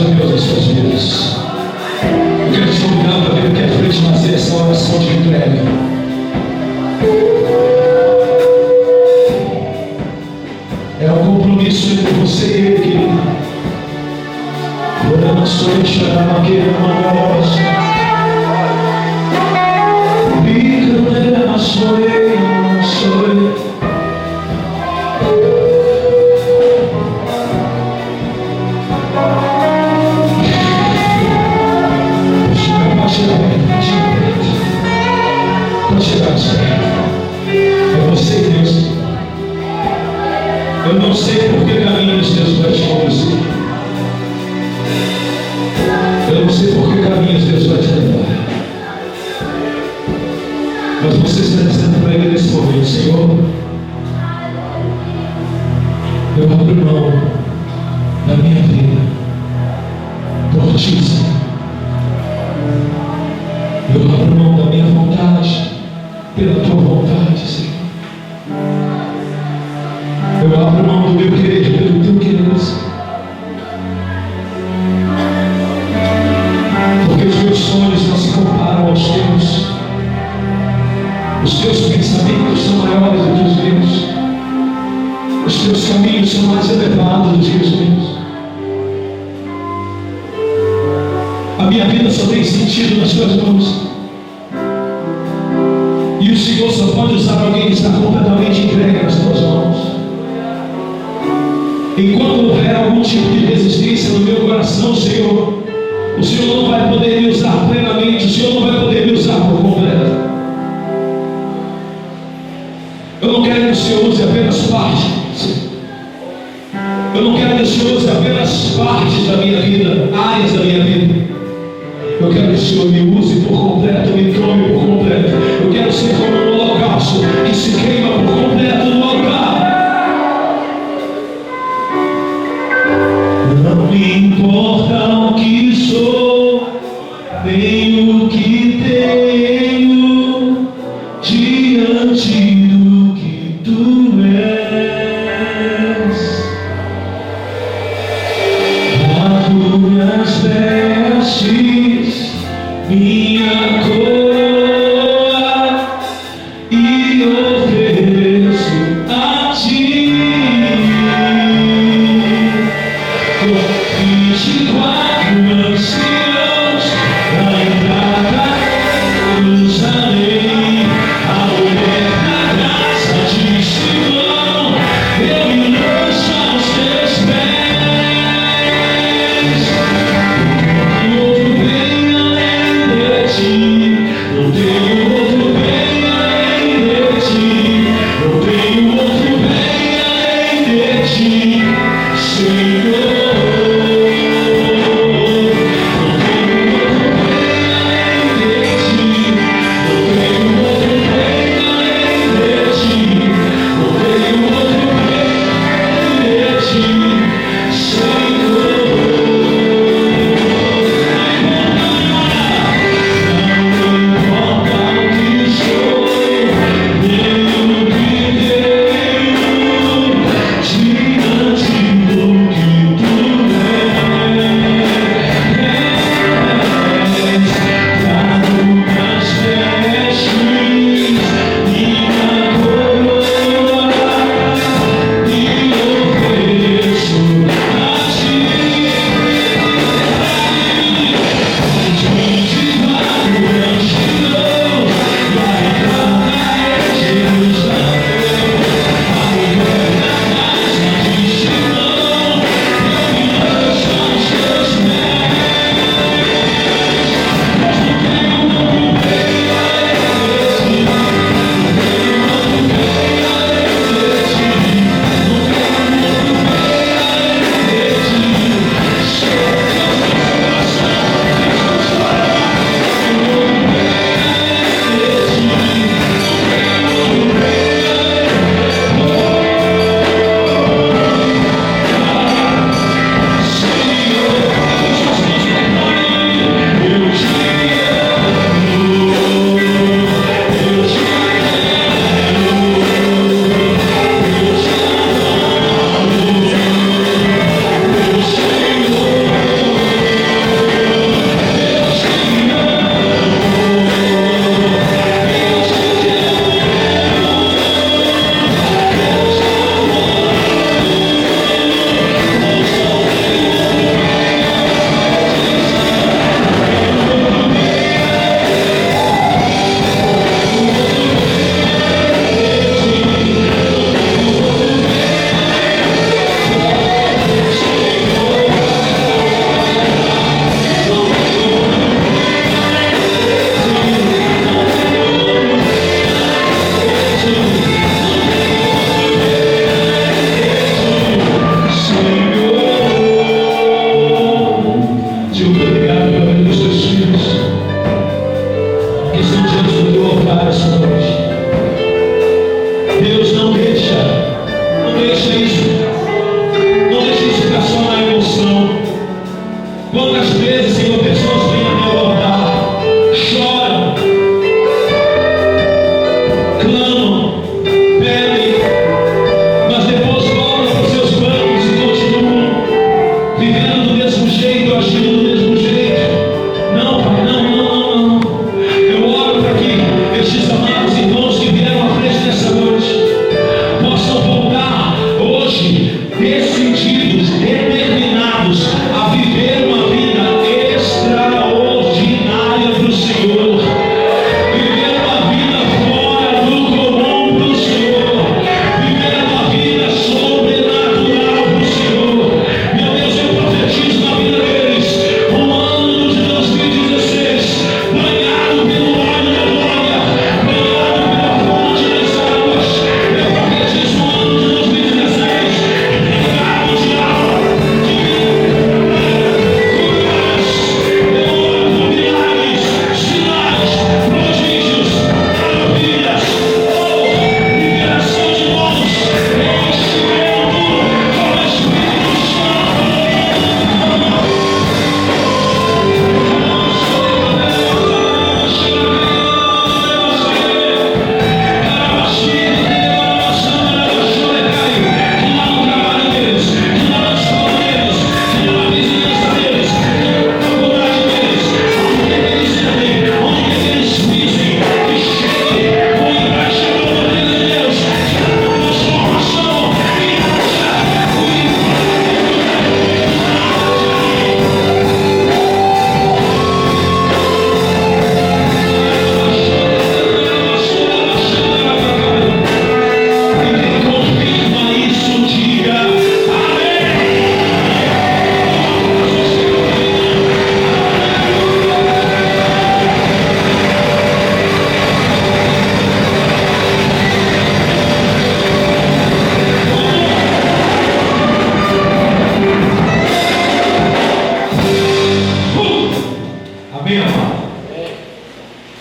de Deus nas suas vidas. Eu quero te convidar para vir aqui à frente e fazer essa oração de entrega. É um compromisso entre você e Ele, querido. Eu não sou enxergar aquele amoroso. Não sou eu, não sou eu. Pode chegar, Senhor. É você e Deus. Eu não sei por que caminhos Deus vai te conduzir. Eu não sei por que caminhos Deus vai te levar. Mas você está dizendo para Ele nesse momento: Senhor, eu abro mão da minha vida por Ti, Senhor. Eu abro mão da minha vontade pela Tua vontade, Senhor. Eu abro mão do meu querer pelo Teu querer, Senhor. Porque os meus sonhos não se comparam aos Teus. Os Teus pensamentos são maiores do que os meus. Os Teus caminhos são mais elevados do que os meus. A minha vida só tem sentido nas Tuas mãos. E o Senhor só pode usar alguém que está completamente entregue nas Tuas mãos. Enquanto houver algum tipo de resistência no meu coração, Senhor, o Senhor não vai poder me usar plenamente. O Senhor não vai poder me usar por completo. Eu não quero que o Senhor use apenas parte. Eu não quero que o Senhor use apenas partes da minha vida, áreas da minha vida. Eu quero que o Senhor me use por completo, me tome por completo. Eu quero ser como um holocausto que se queima por completo no altar. Não me importa o que sou, nem o que tenho diante do que Tu és. Rasgo minhas vestes, minha coroa, e ofereço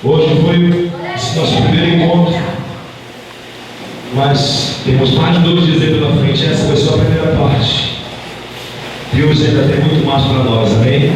Hoje foi o nosso primeiro encontro, mas temos mais de 2 dias aí pela frente. Essa foi só a primeira parte. Deus ainda tem muito mais para nós, amém?